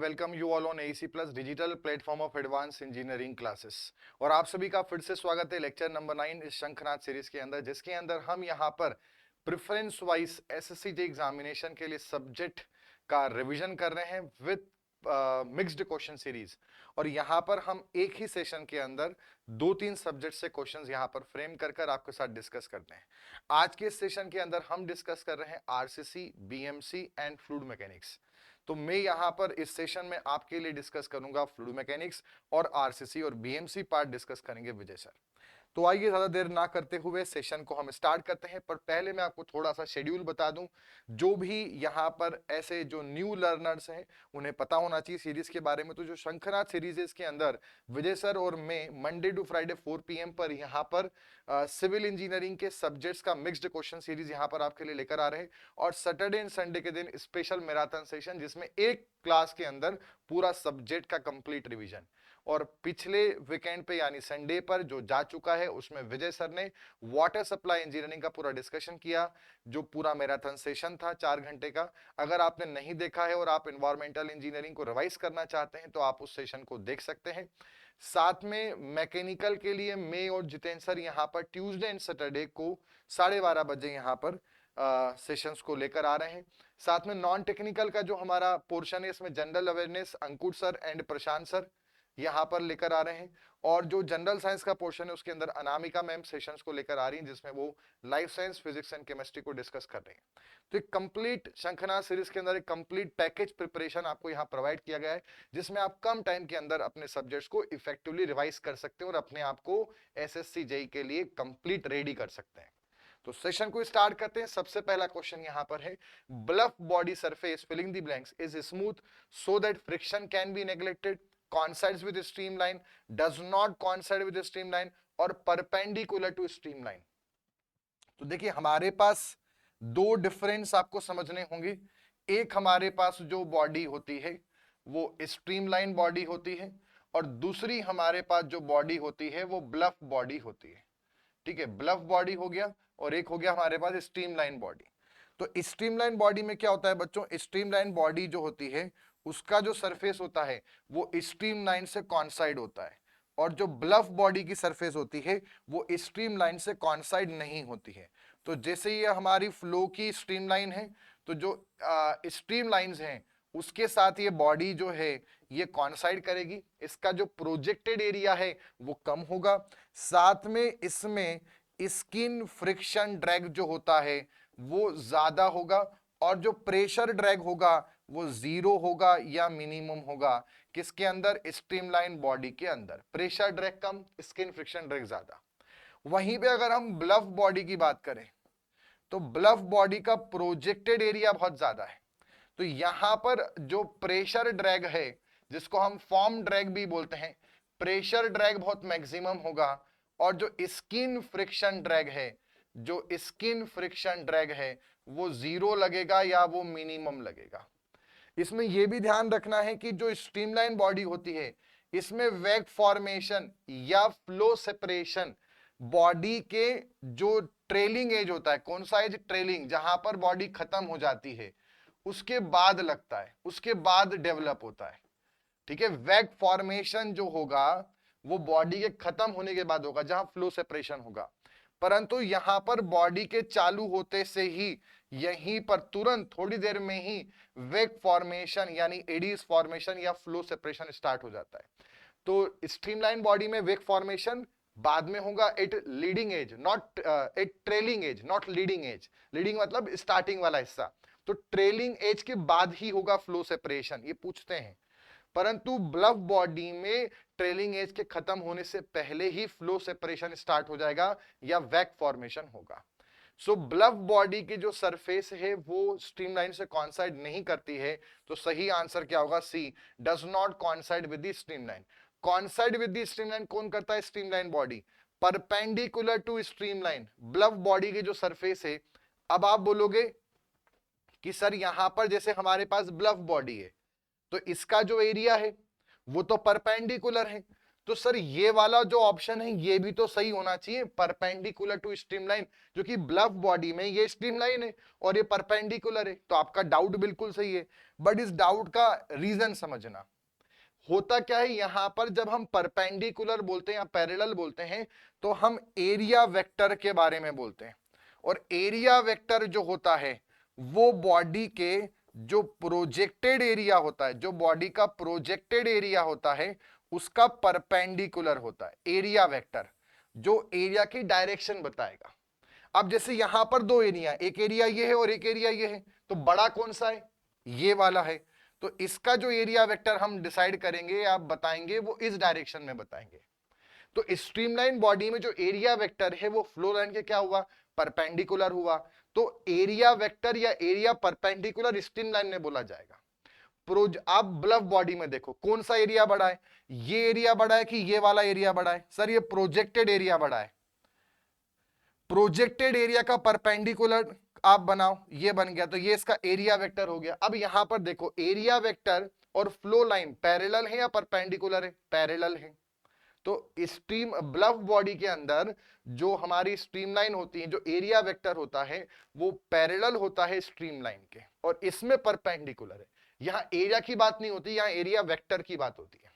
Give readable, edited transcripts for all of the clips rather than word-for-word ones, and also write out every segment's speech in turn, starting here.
Welcome you all on AEC plus digital platform of advance engineering classes. और आप सभी का फिर से स्वागत है लेक्चर नंबर 9 इस शंखनाद सीरीज के अंदर, जिसके अंदर हम यहाँ पर प्रेफरेंस वाइज एसएससीटी एग्जामिनेशन के लिए सब्जेक्ट का रिवीजन कर रहे हैं विद मिक्स्ड क्वेश्चन सीरीज। और यहाँ पर हम एक ही सेशन के अंदर 2-3 सब्जेक्ट से क्वेश्चंस यहाँ पर फ्रेम कर कर आपके साथ डिस्कस करते हैं। आज के सेशन के अंदर हम डिस्कस कर रहे हैं RCC, BMC and fluid mechanics. तो मैं यहां पर इस सेशन में आपके लिए डिस्कस करूंगा फ्लूइड मैकेनिक्स, और आरसीसी और बीएमसी पार्ट डिस्कस करेंगे विजय सर। तो आइए ज्यादा देर ना करते हुए सेशन को हम स्टार्ट करते हैं। पर पहले मैं आपको थोड़ा सा शेड्यूल बता दूं, जो भी यहाँ पर ऐसे जो न्यू लर्नर्स हैं उन्हें पता होना चाहिए सीरीज के बारे में। तो जो शंखनाद सीरीज है इसके अंदर विजय सर और मैं मंडे टू फ्राइडे 4 PM पर यहाँ पर सिविल इंजीनियरिंग के सब्जेक्ट्स का मिक्स्ड क्वेश्चन सीरीज यहाँ पर आपके लिए लेकर आ रहे हैं। और सैटरडे एंड संडे के दिन स्पेशल मैराथन सेशन, जिसमें एक क्लास के अंदर पूरा सब्जेक्ट का कंप्लीट रिवीजन। और पिछले वीकेंड पे यानी संडे पर जो जा चुका है उसमें विजय सर ने वाटर सप्लाई इंजीनियरिंग का पूरा डिस्कशन किया, जो पूरा मैराथन सेशन था 4 घंटे का। अगर आपने नहीं देखा है और आप एनवायरमेंटल इंजीनियरिंग को रिवाइज करना चाहते हैं तो आप उस सेशन को देख सकते हैं। साथ में मैकेनिकल के लिए मैं और जितेंद्र सर यहाँ पर ट्यूसडे एंड सैटरडे को 12:30 बजे यहाँ पर सेशंस को लेकर आ रहे हैं। साथ में नॉन टेक्निकल का जो हमारा पोर्शन है इसमें general awareness Ankur sir and Prashant sir यहाँ पर लेकर आ रहे हैं। और जो जनरल साइंस का पोर्शन है उसके अंदर अनामिका मैम सेशंस को लेकर आ रही हैं, जिसमें वो life science, physics and chemistry को डिस्कस कर रहे हैं। तो एक कंप्लीट शंखनाद सीरीज के अंदर एक कंप्लीट पैकेज प्रिपरेशन आपको यहाँ प्रोवाइड किया गया है, जिसमें आप कम टाइम के अंदर अपने सब्जेक्ट्स को इफेक्टिवली रिवाइज कर सकते हैं और अपने आप को एसएससी जेईई के लिए कंप्लीट रेडी कर सकते हैं। तो सेशन को स्टार्ट करते हैं। सबसे पहला क्वेश्चन यहाँ पर है, bluff body surface filling the blanks is smooth so that friction can be neglected, coincides with streamline, does not coincide with streamline और perpendicular to streamline। तो देखिए हमारे पास दो डिफरेंस आपको समझने होंगे। एक हमारे पास जो बॉडी होती है वो स्ट्रीमलाइन बॉडी होती है, और दूसरी हमारे पास जो बॉडी होती है वो ब्लफ बॉडी होती है। ठीक है, ब्लफ बॉडी हो गया और एक हो गया हमारे पास स्ट्रीमलाइन बॉडी। तो स्ट्रीमलाइन बॉडी में क्या होता है बच्चों, स्ट्रीमलाइन बॉडी जो होती है उसका जो सरफेस होता है वो स्ट्रीमलाइन से कॉन्साइड होता है, और जो ब्लफ बॉडी की सरफेस होती है वो स्ट्रीमलाइन से कॉन्साइड नहीं होती है। तो जैसे ये हमारी फ्लो की स्ट्रीमलाइन है, तो जो स्ट्रीमलाइंस हैं उसके साथ ये बॉडी जो है ये कॉन्साइड करेगी, इसका जो प्रोजेक्टेड एरिया है वो कम होगा। साथ में इसमें स्किन फ्रिक्शन ड्रैग जो होता है वो ज्यादा होगा, और जो प्रेशर ड्रैग होगा वो जीरो होगा या मिनिमम होगा। किसके अंदर, स्ट्रीमलाइन बॉडी के अंदर। प्रेशर ड्रैग कम, स्किन फ्रिक्शन ड्रैग ज्यादा। वहीं पे अगर हम ब्लफ बॉडी की बात करें तो ब्लफ बॉडी का प्रोजेक्टेड एरिया बहुत ज्यादा है। तो यहां पर जो प्रेशर ड्रैग है, जिसको हम फॉर्म ड्रैग भी बोलते हैं, प्रेशर ड्रैग बहुत मैक्सिमम होगा, और जो स्किन फ्रिक्शन ड्रैग है, जो स्किन फ्रिक्शन ड्रैग है वो जीरो लगेगा या वो मिनिमम लगेगा। इसमें यह भी ध्यान रखना है कि जो स्ट्रीमलाइन बॉडी होती है इसमें वेग फॉर्मेशन या फ्लो सेपरेशन बॉडी के जो ट्रेलिंग एज होता है, कौन सा एज, ट्रेलिंग, जहां पर बॉडी खत्म हो जाती है उसके बाद लगता है, उसके बाद डेवलप होता है। ठीक है, वेग फॉर्मेशन जो होगा वो बॉडी के खत्म होने के बाद होगा, जहां फ्लो सेपरेशन होगा। परंतु यहां पर बॉडी के चालू होते से ही यहीं पर तुरंत थोड़ी देर में ही वेग फॉर्मेशन यानी एडीज फॉर्मेशन या फ्लो सेपरेशन स्टार्ट हो जाता है। तो स्ट्रीमलाइन बॉडी में वेग फॉर्मेशन बाद में होगा at leading edge, not at trailing edge, not leading edge. Leading मतलब स्टार्टिंग वाला हिस्सा, तो ट्रेलिंग एज के बाद ही होगा फ्लो सेपरेशन, ये पूछते हैं। परंतु ब्लफ बॉडी में ट्रेलिंग एज के खत्म होने से पहले ही फ्लो सेपरेशन स्टार्ट हो जाएगा या वैक फॉर्मेशन होगा। सो ब्लफ बॉडी की जो सरफेस है वो स्ट्रीमलाइन से कॉन्साइड नहीं करती है, तो सही आंसर क्या होगा, C, does not coincide with the streamline. Coincide with the streamline कौन करता है, streamline body. Perpendicular to streamline bluff body की जो सरफेस है, अब आप बोलोगे कि सर यहां पर जैसे हमारे पास ब्लफ बॉडी है तो इसका जो एरिया है वो तो परपेंडिकुलर है, तो सर ये वाला जो ऑप्शन है ये भी तो सही होना चाहिए, परपेंडिकुलर टू स्ट्रीमलाइन, जो कि ब्लफ बॉडी में ये स्ट्रीमलाइन है और ये परपेंडिकुलर है। तो आपका डाउट बिल्कुल सही है। बट इस डाउट का रीजन समझना। होता क्या है, यहां पर जब हम परपेंडिकुलर बोलते हैं या पैरेलल बोलते हैं तो हम एरिया वेक्टर के बारे में बोलते हैं, और एरिया वेक्टर जो होता है वो बॉडी के जो प्रोजेक्टेड एरिया होता है, जो बॉडी का प्रोजेक्टेड एरिया होता है उसका परपेंडिकुलर होता है एरिया वेक्टर, जो एरिया की डायरेक्शन बताएगा। अब जैसे यहां पर दो एरिया, एक एरिया ये है और एक एरिया ये है, तो बड़ा कौन सा है, ये वाला है, तो इसका जो एरिया वेक्टर हम डिसाइड करेंगे, आप बताएंगे, वो इस डायरेक्शन में बताएंगे। तो स्ट्रीमलाइन बॉडी में जो एरिया वेक्टर है वो फ्लो लाइन के क्या हुआ, परपेंडिकुलर हुआ, तो एरिया वेक्टर या एरिया परपेंडिकुलर स्ट्रीमलाइन में बोला जाएगा। आप ब्लफ बॉडी में देखो कौन सा एरिया बड़ा है, ये एरिया बड़ा है कि ये वाला एरिया बड़ा है, सर ये प्रोजेक्टेड एरिया बड़ा है, प्रोजेक्टेड एरिया का परपेंडिकुलर आप बनाओ, ये बन गया, तो ये इसका एरिया वेक्टर हो गया। अब यहां पर देखो एरिया वेक्टर और फ्लो लाइन पैरेलल है या परपेंडिकुलर है, पैरेलल है, तो स्ट्रीम ब्लफ बॉडी के अंदर जो हमारी स्ट्रीमलाइन होती है, जो एरिया वेक्टर होता है वो पैरेलल होता है स्ट्रीमलाइन के, और इसमें परपेंडिकुलर है। यहां एरिया की बात नहीं होती, यहां एरिया वेक्टर की बात होती है,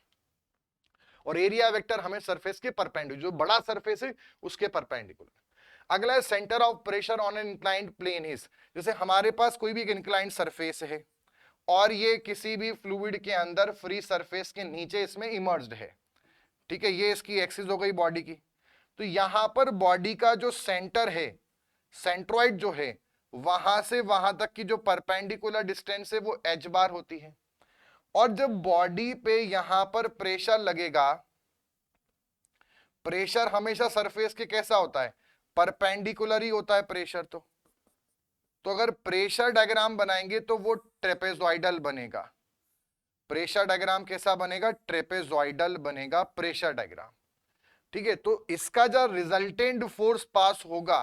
और एरिया वेक्टर हमें सरफेस के परपेंडिकुलर, जो बड़ा सरफेस है उसके परपेंडिकुलर। अगला है centre of pressure on an inclined plane is, जैसे हमारे पास कोई भी एक इंक्लाइंड सरफेस है और ये किसी भी फ्लूइड के अंदर फ्री सरफेस के नीचे इसमें इमर्ज्ड है, ठीक है, ये इसकी एक्सिस हो गई बॉडी की, तो यहां पर बॉडी का जो सेंटर है, सेंट्रॉइड जो है, वहां से वहां तक की जो परपेंडिकुलर डिस्टेंस है वो एच बार होती है, और जब बॉडी पे यहां पर प्रेशर लगेगा, प्रेशर हमेशा सरफेस के कैसा होता है, परपेंडिकुलर ही होता है प्रेशर, तो अगर प्रेशर डायग्राम बनाएंगे तो वो ट्रेपेजॉइडल बनेगा, प्रेशर डायग्राम कैसा बनेगा, ट्रेपेजॉइडल बनेगा प्रेशर डायग्राम, ठीक है। तो इसका जो रिजल्टेंट फोर्स पास होगा,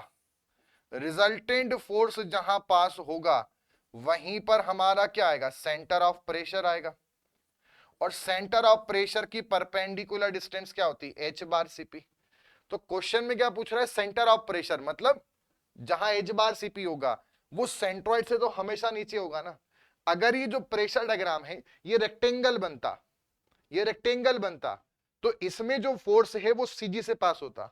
रिजल्टेंट फोर्स जहां पास होगा वहीं पर हमारा क्या आएगा, सेंटर ऑफ प्रेशर आएगा, और सेंटर ऑफ प्रेशर की परपेंडिकुलर डिस्टेंस क्या होती है, एच बार सीपी। तो क्वेश्चन में क्या पूछ रहा है, सेंटर ऑफ प्रेशर मतलब जहां एच बार सीपी होगा वो सेंट्रॉइड से तो हमेशा नीचे होगा ना। अगर ये जो प्रेशर डायग्राम है ये रेक्टेंगल बनता, ये रेक्टेंगल बनता, तो इसमें जो फोर्स है वो सीजी से पास होता,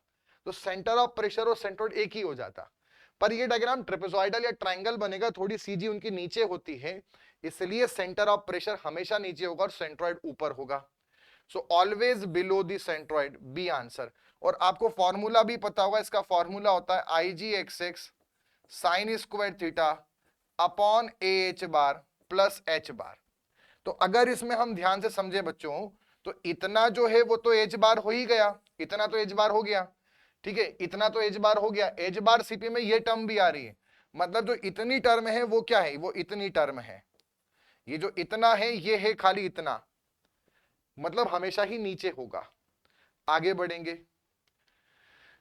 तो सेंटर ऑफ प्रेशर और सेंट्रॉइड एक ही हो जाता। पर ये डायग्राम ट्रेपेजॉइडल या ट्रायंगल बनेगा, थोड़ी सीजी उनकी नीचे होती है, इसलिए सेंटर ऑफ प्रेशर हमेशा नीचे होगा और सेंट्रॉइड ऊपर होगा। So always below the centroid, B answer. और आपको फॉर्मूला भी पता होगा, इसका फॉर्मूला होता है I G X X sine square theta upon A H bar plus H bar. तो अगर इसमें हम ध्यान से समझे बच्चों, तो इतना जो है वो तो एच बार हो ही गया, इतना तो एच बार हो गया, ठीक है, इतना तो एच बार हो गया, एच बार सीपी में ये टर्म भी आ रही है, मतलब जो इतनी टर्म है वो क्या है, वो इतनी टर्म है, ये जो इतना है ये है खाली इतना, मतलब हमेशा ही नीचे होगा। आगे बढ़ेंगे,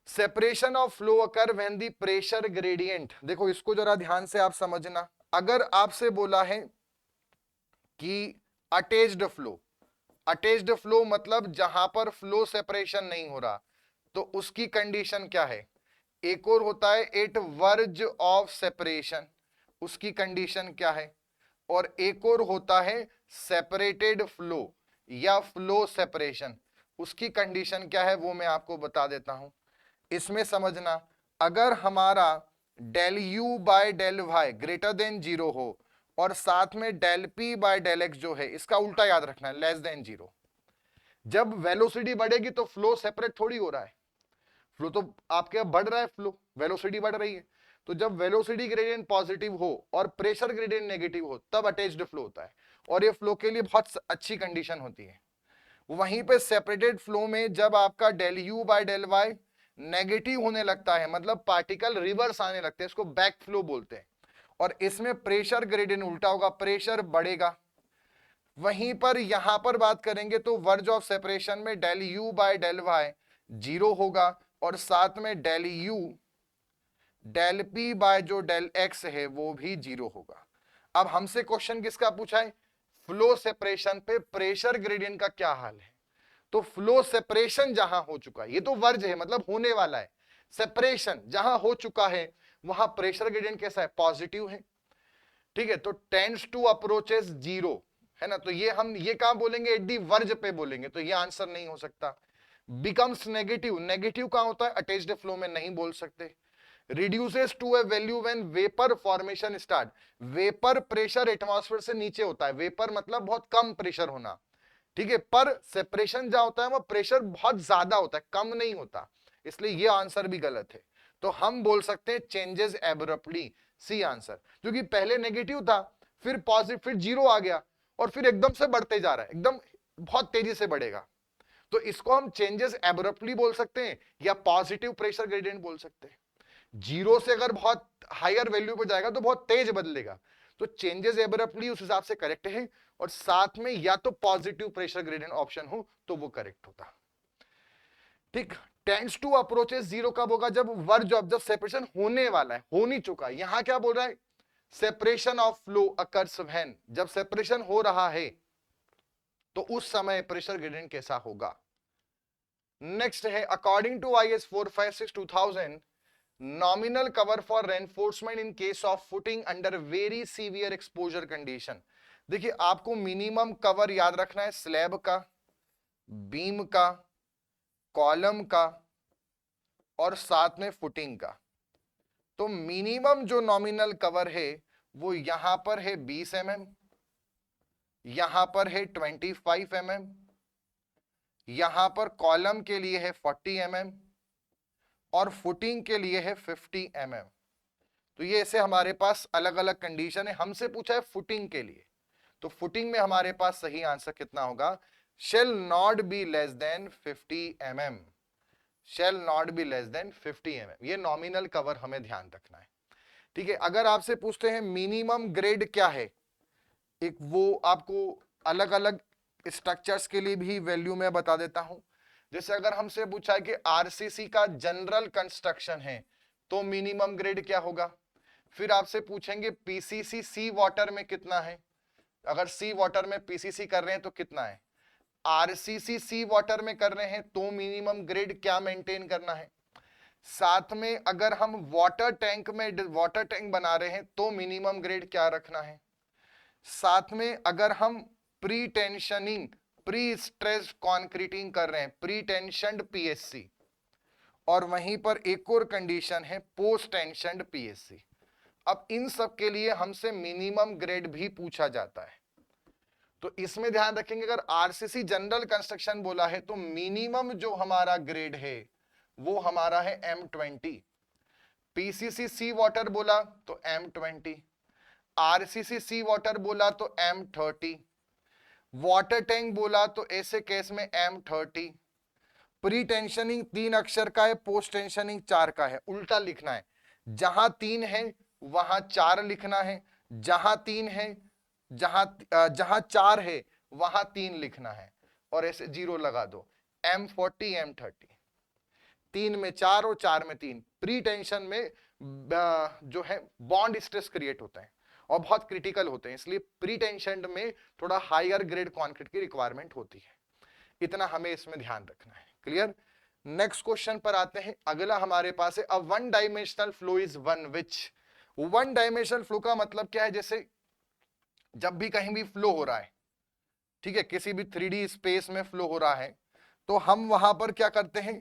separation of flow occur when the pressure gradient, देखो इसको जरा ध्यान से आप समझना। अगर आपसे बोला है कि अटैच्ड फ्लो, अटैच्ड फ्लो मतलब जहां पर फ्लो सेपरेशन नहीं हो रहा, तो उसकी कंडीशन क्या है, एक और होता है एट वर्ज ऑफ सेपरेशन, उसकी कंडीशन क्या है, और एक और होता है सेपरेटेड फ्लो या फ्लो सेपरेशन, उसकी कंडीशन क्या है वो मैं आपको बता देता हूं। इसमें समझना, अगर हमारा del u by del y greater than zero हो और साथ में del p by del x जो है इसका उल्टा याद रखना है, लेस देन जीरो, जब वेलोसिटी बढ़ेगी तो फ्लो सेपरेट थोड़ी हो रहा है, फ्लो तो आपके बढ़ रहा है, फ्लो वेलोसिटी बढ़ रही है, तो जब वेलोसिटी ग्रेडियंट पॉजिटिव हो और प्रेशर ग्रेडियंट नेगेटिव हो तब अटैच्ड फ्लो होता है, और ये फ्लो के लिए बहुत अच्छी कंडीशन होती है। वहीं पे सेपरेटेड फ्लो में जब आपका del u by del y negative होने लगता है, मतलब पार्टिकल रिवर्स आने लगते हैं, इसको बैक फ्लो बोलते हैं, और इसमें प्रेशर ग्रेडियंट उल्टा होगा, प्रेशर बढ़ेगा। वहीं पर यहां पर बात करेंगे तो वर्ज ऑफ सेपरेशन में del u by del y zero होगा, और साथ में del u del p by जो डेल एक्स है वो भी जीरो होगा। अब हमसे क्वेश्चन किसका पूछा है, फ्लो सेपरेशन पे प्रेशर ग्रेडियंट का क्या हाल है, तो फ्लो सेपरेशन जहां हो चुका है, ये तो वर्ज है मतलब होने वाला है, सेपरेशन जहां हो चुका है वहां प्रेशर ग्रेडियंट कैसा है, पॉजिटिव है, ठीक है, तो टेंड्स टू अप्रोचेस जीरो, है ना, तो ये हम ये कहां बोलेंगे, एट दी वर्ज पे बोलेंगे, तो ये आंसर नहीं हो सकता। बिकम्स नेगेटिव, नेगेटिव कहां होता है, अटैच्ड फ्लो में, नहीं बोल सकते। Reduces to a value when vapour formation start, vapour pressure atmosphere से नीचे होता है, वेपर मतलब बहुत कम प्रेशर होना, ठीक है, पर सेपरेशन जहां होता है वो प्रेशर बहुत ज्यादा होता है, कम नहीं होता, इसलिए ये आंसर भी गलत है। तो हम बोल सकते हैं चेंजेस एब्रप्टली, सी आंसर, क्योंकि पहले नेगेटिव था, फिर पॉजिटिव, फिर जीरो आ गया, और फिर एकदम से बढ़ते जा रहा है, एकदम बहुत तेजी से बढ़ेगा, तो इसको हम चेंजेस एब्रप्टली बोल सकते हैं या पॉजिटिव प्रेशर ग्रेडियंट बोल सकते हैं। जीरो से अगर बहुत हायर वैल्यू पर जाएगा तो बहुत तेज बदलेगा, तो चेंजेस एब्रप्टली उस हिसाब से करेक्ट है, और साथ में या तो पॉजिटिव प्रेशर ग्रेडियंट ऑप्शन हो तो वो करेक्ट होता। ठीक, टेंड्स टू अप्रोचेस जीरो कब होगा, जब वर्ज ऑफ, जब सेपरेशन होने वाला है, हो नहीं चुका, यहां क्या बोल रहा है, separation of flow occurs when, जब सेपरेशन हो रहा है तो उस समय प्रेशर ग्रेडियंट कैसा होगा। नेक्स्ट है, according to IS 456/2000 nominal cover for reinforcement in case of footing under very severe exposure condition. देखिए आपको मिनिमम कवर याद रखना है, स्लैब का, बीम का, कॉलम का और साथ में फुटिंग का। तो मिनिमम जो नॉमिनल कवर है वो यहां पर है 20 mm, यहां पर है 25 mm, यहां पर कॉलम के लिए है 40 mm और फुटिंग के लिए है 50 mm। तो ये ऐसे हमारे पास अलग अलग कंडीशन है, हमसे पूछा है फुटिंग के लिए, तो फुटिंग में हमारे पास सही आंसर कितना होगा, shall not be less then 50 mm, shall not be less then 50 mm, ये नॉमिनल कवर हमें ध्यान रखना है। ठीक है, अगर आपसे पूछते हैं मिनिमम ग्रेड क्या है, एक वो आपको अलग अलग स्ट्रक्चर्स के लिए भी वैल्यू में बता देता हूं। जैसे अगर हमसे पूछा है कि आरसीसी का जनरल कंस्ट्रक्शन है तो मिनिमम ग्रेड क्या होगा, फिर आपसे पूछेंगे पीसीसी सी वाटर में कितना है, अगर सी वाटर में पीसीसी कर रहे हैं तो कितना है, आरसीसी सी वाटर में कर रहे हैं तो मिनिमम ग्रेड क्या मेंटेन करना है, साथ में अगर हम वाटर टैंक में वाटर टैंक बना रहे हैं तो मिनिमम ग्रेड क्या रखना है, साथ में अगर हम pre tensioning pre stress concreting कर रहे हैं, प्री टेंशनड पीएससी, और वहीं पर एक और कंडीशन है पोस्ट टेंशनड पीएससी। अब इन सब के लिए हमसे मिनिमम ग्रेड भी पूछा जाता है, तो इसमें ध्यान रखेंगे अगर आरसीसी जनरल कंस्ट्रक्शन बोला है तो मिनिमम जो हमारा ग्रेड है वो हमारा है M20, पीसीसी सी वाटर बोला तो M20, आरसीसी सी वाटर बोला तो M30, वाटर टैंक बोला तो ऐसे केस में M30, प्री टेंशनिंग 3 अक्षर का है, पोस्ट टेंशनिंग 4 का है, उल्टा लिखना है, जहां 3 है वहां 4 लिखना है, जहां 3 है जहां 4 है वहां 3 लिखना है, और ऐसे 0 लगा दो, M40 M30, 3 में 4 और 4 में 3, प्री टेंशन में जो है बॉन्ड स्ट्रेस क्रिएट होता है और बहुत क्रिटिकल होते हैं, इसलिए प्री टेंशन में थोड़ा हायर ग्रेड कंक्रीट की रिक्वायरमेंट होती है, इतना हमें इसमें ध्यान रखना है। क्लियर, नेक्स्ट क्वेश्चन पर आते हैं। अगला हमारे पास है a one dimensional flow is one which, one dimensional flow का मतलब क्या है, जैसे जब भी कहीं भी फ्लो हो रहा है, ठीक है, किसी भी 3D स्पेस में फ्लो हो रहा है, तो हम वहां पर क्या करते हैं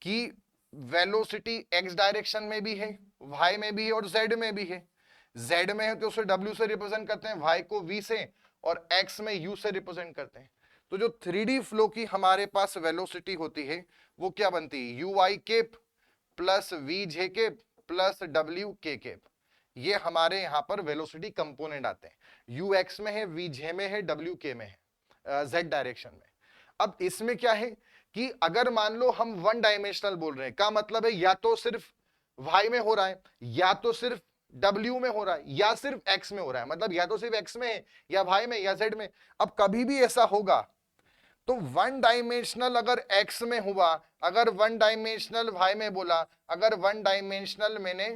कि वेलोसिटी एक्स डायरेक्शन में भी है, वाई में भी है और जेड में भी है, जेड में है तो उसे डब्ल्यू से रिप्रेजेंट करते हैं, वाई को वी से, और एक्स में यू से रिप्रेजेंट करते हैं। तो जो 3D फ्लो की हमारे पास वेलोसिटी होती है वो क्या बनती है, u i cap plus v j cap plus डब्ल्यू के केप, ये हमारे यहाँ पर वेलोसिटी कंपोनेंट आते हैं, यू एक्स में है, वी जे में है, डब्ल्यू के में है, जेड डायरेक्शन में। अब इसमें क्या है कि अगर मान लो हम वन डायमेंशनल बोल रहे हैं, का मतलब है या तो सिर्फ वाई में हो रहा है, या तो सिर्फ W में हो रहा है, या सिर्फ X में हो रहा है, मतलब या तो सिर्फ X में है या Y में या Z में। अब कभी भी ऐसा होगा तो वन डायमेंशनल अगर X में हुआ, अगर वन डायमेंशनल Y में बोला, अगर वन डायमेंशनल मैंने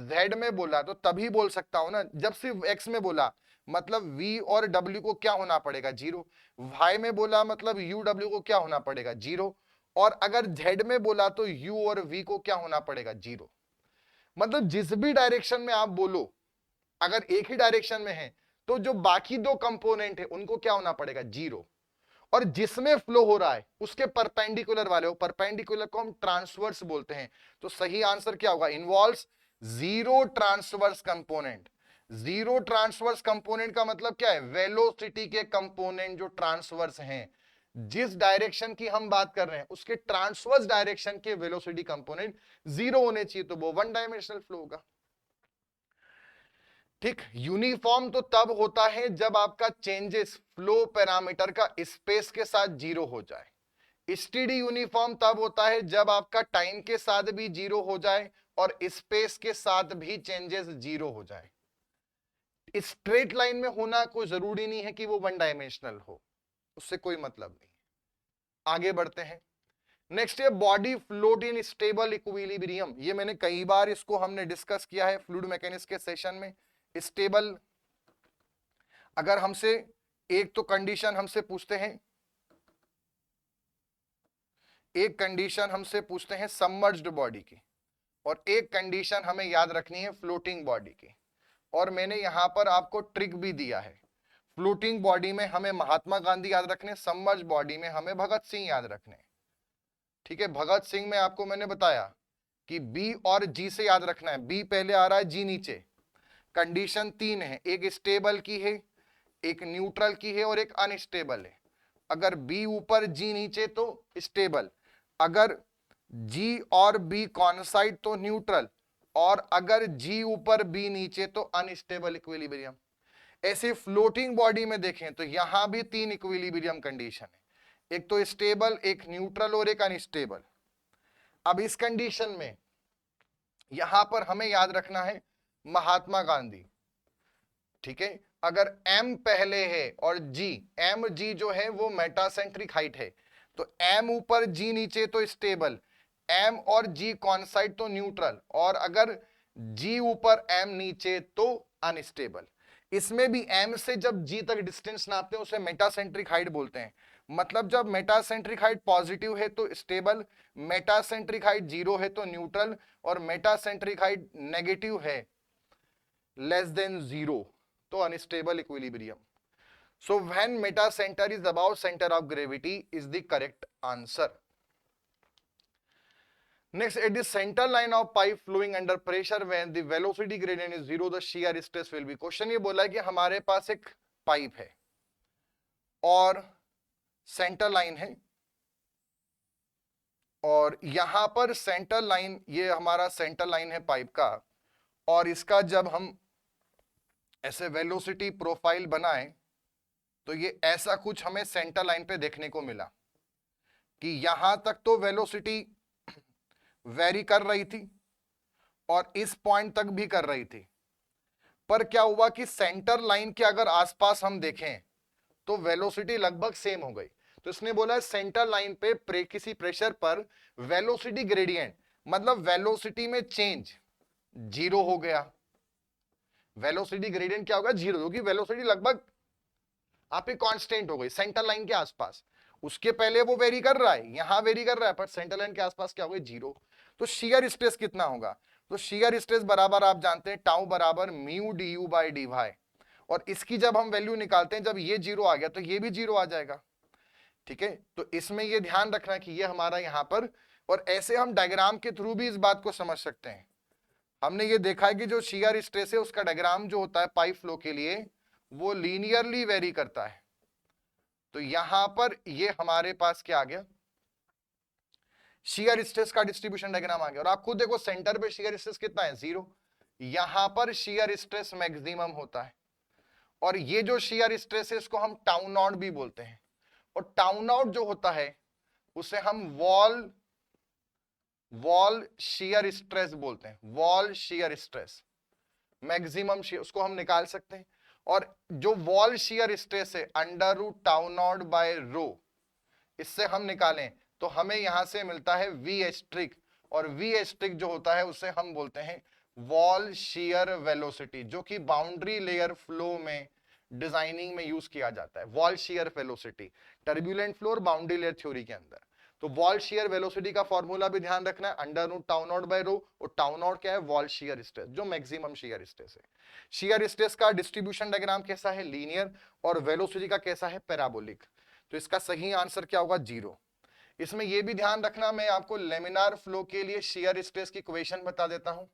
Z में बोला, तो तभी बोल सकता हूं ना, जब सिर्फ X में बोला मतलब V और W को क्या होना पड़ेगा, 0, Y में बोला मतलब U W को क्या होना पड़ेगा, 0, और अगर Z में बोला तो U और V को क्या होना पड़ेगा, 0। मतलब जिस भी डायरेक्शन में आप बोलो अगर एक ही डायरेक्शन में है तो जो बाकी दो कंपोनेंट है उनको क्या होना पड़ेगा, जीरो। और जिसमें फ्लो हो रहा है उसके परपेंडिकुलर वाले हो, परपेंडिकुलर को हम ट्रांसवर्स बोलते हैं। तो सही आंसर क्या होगा, involves zero transverse component. Zero transverse component का मतलब क्या है, वेलोसिटी के कंपोनेंट जो ट्रांसवर्स हैं, जिस डायरेक्शन की हम बात कर रहे हैं उसके ट्रांसवर्स डायरेक्शन के वेलोसिटी कंपोनेंट जीरो होने चाहिए, तो वो वन डायमेंशनल फ्लो होगा। ठीक, यूनिफॉर्म तो तब होता है जब आपका चेंजेस फ्लो पैरामीटर का स्पेस के साथ जीरो हो जाए। स्टेडी यूनिफॉर्म तब होता है जब आपका टाइम के साथ भी जीरो हो जाए और स्पेस के साथ भी चेंजेस जीरो हो जाए। स्ट्रेट लाइन में होना कोई जरूरी नहीं है कि वो वन डायमेंशनल हो, उससे कोई मतलब नहीं। आगे बढ़ते हैं। नेक्स्ट है body float in stable equilibrium. ये मैंने कई बार इसको हमने डिस्कस किया है फ्लूइड मैकेनिक्स के सेशन में। स्टेबल, अगर हमसे एक तो कंडीशन हमसे पूछते हैं, एक कंडीशन हमसे पूछते हैं सबमर्ज्ड बॉडी की, और एक कंडीशन हमें याद रखनी है फ्लोटिंग बॉडी की। और मैंने यहां पर आपको ट्रिक भी दिया है, फ्लोटिंग बॉडी में हमें महात्मा गांधी याद रखने, सबमर्ज्ड बॉडी में हमें भगत सिंह याद रखने। ठीक है, भगत सिंह में आपको मैंने बताया कि बी और जी से याद रखना है, बी पहले आ रहा है, जी नीचे। कंडीशन तीन है, एक स्टेबल की है, एक न्यूट्रल की है और एक अनस्टेबल है। अगर बी ऊपर जी नीचे तो स्टेबल, अगर जी और बी कॉन्साइड तो न्यूट्रल, और अगर जी ऊपर बी नीचे तो अनस्टेबल इक्विलिब्रियम। ऐसे फ्लोटिंग बॉडी में देखें तो यहां भी तीन इक्विलिब्रियम कंडीशन है, एक तो स्टेबल, एक न्यूट्रल और एक अनस्टेबल। अब इस कंडीशन में यहां पर हमें याद रखना है महात्मा गांधी। ठीक है, अगर m पहले है और g, m g जो है वो मेटासेंट्रिक हाइट है, तो m ऊपर g नीचे तो स्टेबल, m और g कॉन्साइड तो न्यूट्रल, और अगर g ऊपर m नीचे तो अनस्टेबल। इसमें भी m से जब g तक डिस्टेंस नापते हैं उसे मेटासेंट्रिक हाइट बोलते हैं। मतलब जब मेटासेंट्रिक हाइट पॉजिटिव है तो स्टेबल, मेटासेंट्रिक हाइट जीरो है तो न्यूट्रल, और मेटासेंट्रिक हाइट नेगेटिव है लेस देन जीरो तो unstable equilibrium. So when metacenter is above center of gravity is the correct answer. Next, at the center line of pipe flowing under pressure when the velocity gradient is zero, the shear stress will be. Question ये बोला है कि हमारे पास एक pipe है और centre line है, और यहां पर सेंटर लाइन, ये हमारा सेंटर लाइन है पाइप का, और इसका जब हम ऐसे वेलोसिटी प्रोफाइल बनाए तो ये ऐसा कुछ हमें सेंटर लाइन पे देखने को मिला कि यहां तक तो वेलोसिटी वेरी कर रही थी और इस पॉइंट तक भी कर रही थी, पर क्या हुआ कि सेंटर लाइन के अगर आसपास हम देखें तो वेलोसिटी लगभग सेम हो गई। तो इसने बोला है सेंटर लाइन पे किसी प्रेशर पर वेलोसिटी ग्रेडियंट, मतलब वेलोसिटी में चेंज जीरो हो गया। वेलोसिटी ग्रेडियंट क्या होगा, जीरो, क्योंकि वेलोसिटी लगभग आपकी कांस्टेंट हो गई सेंटर लाइन के आसपास। उसके पहले वो वेरी कर रहा है, यहां वेरी कर रहा है, पर सेंटर लाइन के आसपास क्या हो गई, जीरो। तो शियर स्ट्रेस कितना होगा, तो शियर स्ट्रेस बराबर आप जानते हैं टाउ बराबर mu d u by d y, और इसकी जब हम वैल्यू निकालते हैं, जब ये जीरो आ गया तो ये भी जीरो आ जाएगा। ठीक है, तो इसमें ये ध्यान रखना कि ये हमारा यहां पर, और ऐसे हम डायग्राम के थ्रू भी इस बात को समझ सकते हैं। हमने ये देखा है कि जो शियर स्ट्रेस है उसका डायग्राम जो होता है पाइप फ्लो के लिए वो लीनियरली वेरी करता है। तो यहां पर ये हमारे पास क्या आ गया, शियर स्ट्रेस का डिस्ट्रीब्यूशन डायग्राम आ गया। और आप खुद देखो सेंटर पे शियर स्ट्रेस कितना है, जीरो। यहां पर शियर स्ट्रेस मैक्सिमम होता है, और ये जो शियर स्ट्रेस है इसको हम टाउ नॉट भी बोलते हैं। और टाउ नॉट जो होता है उसे हम वॉल शियर स्ट्रेस बोलते हैं, wall shear stress maximum shear, उसको हम निकाल सकते हैं। और जो वॉल शियर स्ट्रेस है under root tau naught by rho, इससे हम निकालें तो हमें यहां से मिलता है वी एस्ट्रिक, और वी एस्ट्रिक जो होता है उसे हम बोलते हैं वॉल शियर वेलोसिटी, जो कि बाउंड्री लेयर फ्लो में डिजाइनिंग में यूज किया जाता है। Wall shear velocity turbulent flow और बाउंड्री लेयर थ्योरी के अंदर। तो वॉल शियर वेलोसिटी का फॉर्मूला भी ध्यान रखना है, under root tau naught by rho, और टाउ नॉट क्या है, वॉल शियर स्ट्रेस, जो मैक्सिमम शियर स्ट्रेस है। शियर स्ट्रेस का डिस्ट्रीब्यूशन डायग्राम कैसा है, लीनियर, और वेलोसिटी का कैसा है, पैराबोलिक। तो इसका सही आंसर क्या होगा, 0। इसमें यह भी ध्यान रखना, मैं आपको लेमिनार फ्लो के लिए शियर स्ट्रेस की इक्वेशन बता देता हूं।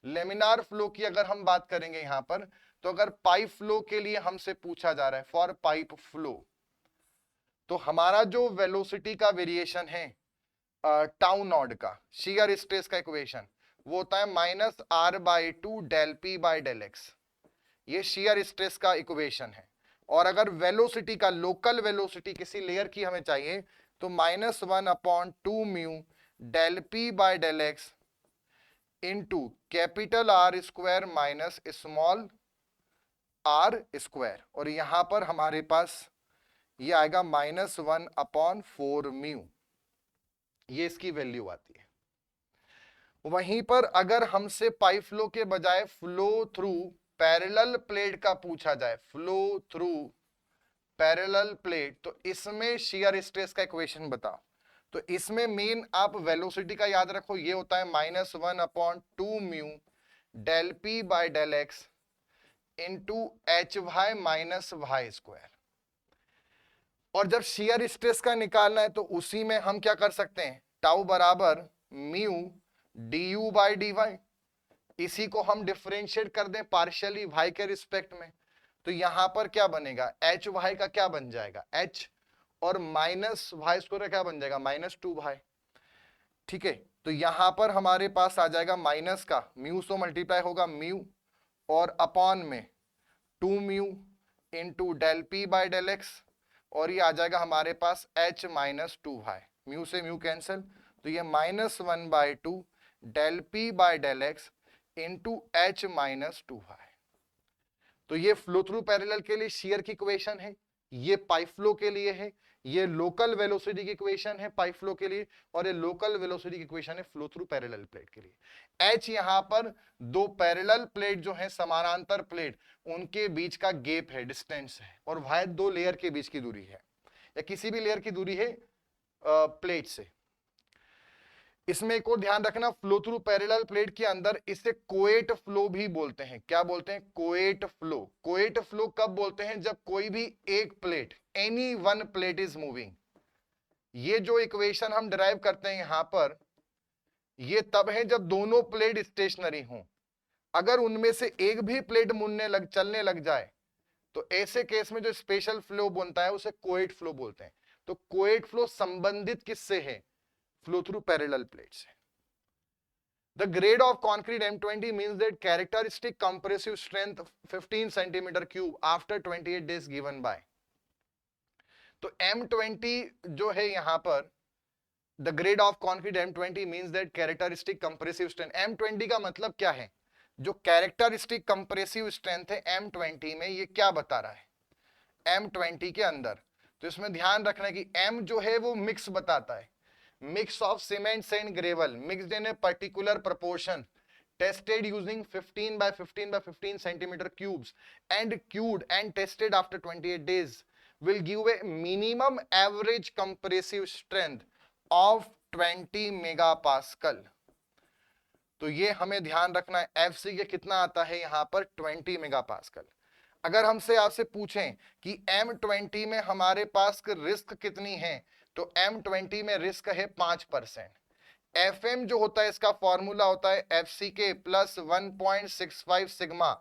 लेमिनार फ्लो की अगर हम बात करेंगे यहां पर, तो अगर पाइप फ्लो के लिए हमसे पूछा जा रहा है, फॉर पाइप फ्लो, तो हमारा जो वेलोसिटी का वेरिएशन है टाउ नॉट का, शियर स्ट्रेस का इक्वेशन, वो होता है -r/2 del p by del x। ये शियर स्ट्रेस का इक्वेशन है। और अगर वेलोसिटी का, लोकल वेलोसिटी किसी लेयर की हमें चाहिए, तो -1/2 mu del p by del x into capital R square minus small r square, और यहां पर हमारे पास ये आएगा -1/4 म्यू, ये इसकी वैल्यू आती है। वहीं पर अगर हमसे पाइप फ्लो के बजाय फ्लो थ्रू पैरेलल प्लेट का पूछा जाए, फ्लो थ्रू पैरेलल प्लेट, तो इसमें शियर स्ट्रेस का इक्वेशन बताओ। तो इसमें मेन आप वेलोसिटी का याद रखो, ये होता है -1/2 mu del p by del x into hy minus y square. और जब शियर स्ट्रेस का निकालना है, तो उसी में हम क्या कर सकते हैं, टाउ बराबर म्यू du बाई dy, इसी को हम डिफरेंशिएट कर दें पार्शियली y के रिस्पेक्ट में, तो यहां पर क्या बनेगा, hy का क्या बन जाएगा, h, और माइनस वाई स्क्वायर क्या बन जाएगा, -2y। ठीक है, तो यहां पर हमारे पास आ जाएगा माइनस का म्यू से मल्टीप्लाई होगा म्यू, और अपॉन में 2 mu into del p by del x, और ये आ जाएगा हमारे पास h -2y, म्यू से म्यू कैंसिल, तो ये -1/2 del p by del x into h -2y। तो ये फ्लो थ्रू पैरेलल के लिए शियर की इक्वेशन है, ये पाइप फ्लो के लिए है, ये लोकल वेलोसिटी की इक्वेशन है पाइप फ्लो के लिए, और ये लोकल वेलोसिटी की इक्वेशन है फ्लो थ्रू पैरेलल प्लेट के लिए। h यहां पर दो पैरेलल प्लेट जो है, समानांतर प्लेट, उनके बीच का गैप है, डिस्टेंस है, और y दो लेयर के बीच की दूरी है, या किसी भी लेयर की दूरी है प्लेट से। इसमें एक और ध्यान रखना, फ्लो थ्रू पैरेलल प्लेट के अंदर इसे कोएट फ्लो भी बोलते हैं। क्या बोलते हैं, कोएट फ्लो। कोएट फ्लो कब बोलते हैं, जब कोई भी एक plate, any one plate is moving. ये जो इक्वेशन हम डिराइव करते हैं यहां पर, ये तब है जब दोनों प्लेट स्टेशनरी हों। अगर उनमें से एक भी प्लेट चलने लग जाए, तो ऐसे केस में जो स्पेशल फ्लो बनता है उसे कोएट फ्लो बोलते हैं। तो कोएट फ्लो संबंधित किससे है, फ्लो थ्रू पैरेलल प्लेट्स है। The grade of concrete M20 means that characteristic compressive strength 15 centimeter cube after 28 days given by। तो M20 जो है यहां पर, the grade of concrete M20 means that characteristic compressive strength, M20 का मतलब क्या है, जो characteristic compressive strength है M20 में, ये क्या बता रहा है M20 के अंदर। तो इसमें ध्यान रखना है कि M जो है वो मिक्स बताता है, mix of cements and gravel mixed in a particular proportion tested using 15 by 15 by 15 centimeter cubes and cured and tested after 28 days will give a minimum average compressive strength of 20 megapascal। तो ये हमें ध्यान रखना है, FC के कितना आता है यहां पर 20 मेगापास्कल। अगर हमसे आपसे पूछें कि M20 में हमारे पास रिस्क कितनी है, तो M20 में रिस्क है 5%। FM जो होता है, इसका फॉर्मूला होता है FCK प्लस 1.65 सिग्मा।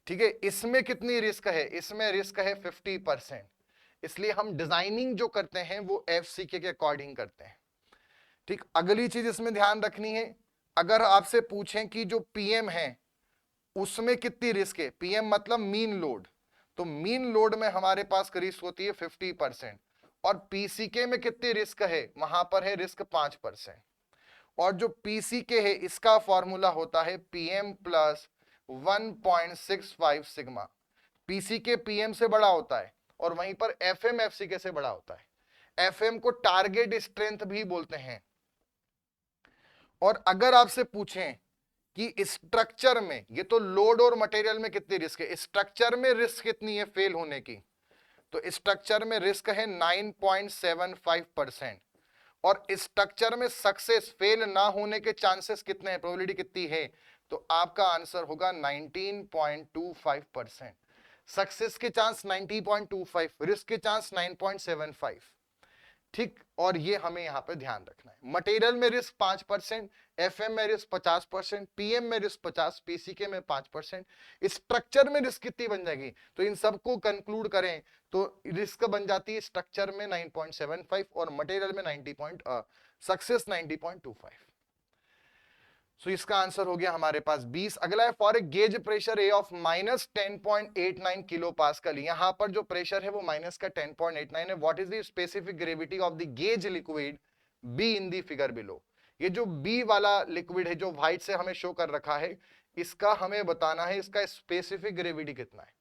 ठीक है, इसमें कितनी रिस्क है, इसमें रिस्क है 50%। इसलिए हम डिजाइनिंग जो करते हैं वो FCK के अकॉर्डिंग करते हैं। ठीक, अगली चीज इसमें ध्यान रखनी है, अगर आपसे पूछें कि जो PM है उसमें कितनी रिस्क है, PM मतलब मीन लोड, तो मीन लोड में हमारे पास रिस्क होती है 50%, और PCK में कितनी रिस्क है, वहां पर है रिस्क 5%। और जो PCK है इसका फॉर्मूला होता है PM plus 1.65 sigma. PCK PM से बड़ा होता है, और वहीं पर FM FCK से बड़ा होता है। FM को टारगेट स्ट्रेंथ भी बोलते हैं। और अगर आपसे पूछें कि स्ट्रक्चर में, ये तो लोड और मटेरियल में कितनी रिस्क है, स्ट्रक्चर में रिस्क कितनी है फेल होने की, तो स्ट्रक्चर में रिस्क है 9.75%, और स्ट्रक्चर में सक्सेस फेल ना होने के चांसेस कितने हैं, प्रोबेबिलिटी कितनी है, तो आपका आंसर होगा 19.25%। सक्सेस के चांस 90.25, रिस्क के चांस 9.75। ठीक, और ये हमें यहां पे ध्यान रखना है। मटेरियल में रिस्क 5%, एफएम में रिस्क 50%, पीएम में रिस्क 50%, पीसीके में 5%। स्ट्रक्चर में रिस्क कितनी बन जाएगी, तो इन सबको कंक्लूड करें तो रिस्क बन जाती है स्ट्रक्चर में 9.75 और मटेरियल में 90 सक्सेस 90.25। सो इसका आंसर हो गया हमारे पास 20। अगला है for a gauge pressure A of -10.89 kilo pascal. यहां पर जो प्रेशर है वो माइनस का 10.89 है। What is the specific gravity of the gauge liquid be in the figure below. ये जो बी वाला लिक्विड है जो व्हाइट से हमें शो कर रखा है, इसका हमें बताना है इसका स्पेसिफिक ग्रेविटी कितना है।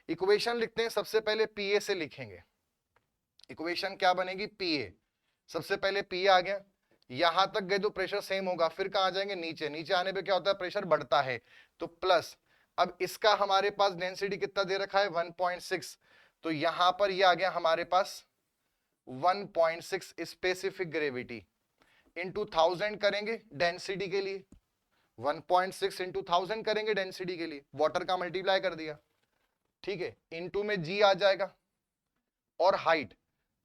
इक्वेशन लिखते हैं, सबसे पहले पीए से लिखेंगे। इक्वेशन क्या बनेगी, पीए। सबसे पहले पीए आ गया, यहां तक गए तो प्रेशर सेम होगा, फिर कहां जाएंगे, नीचे। नीचे आने पे क्या होता है, प्रेशर बढ़ता है, तो प्लस। अब इसका हमारे पास डेंसिटी कितना दे रखा है, 1.6, तो यहां पर ये आ गया हमारे पास 1.6 स्पेसिफिक ग्रेविटी इंटू 1000 करेंगे डेंसिटी के लिए। 1.6 इंटू 1000 करेंगे डेंसिटी के लिए, वाटर का मल्टीप्लाई कर दिया, ठीक है, इंटू में जी आ जाएगा और हाइट।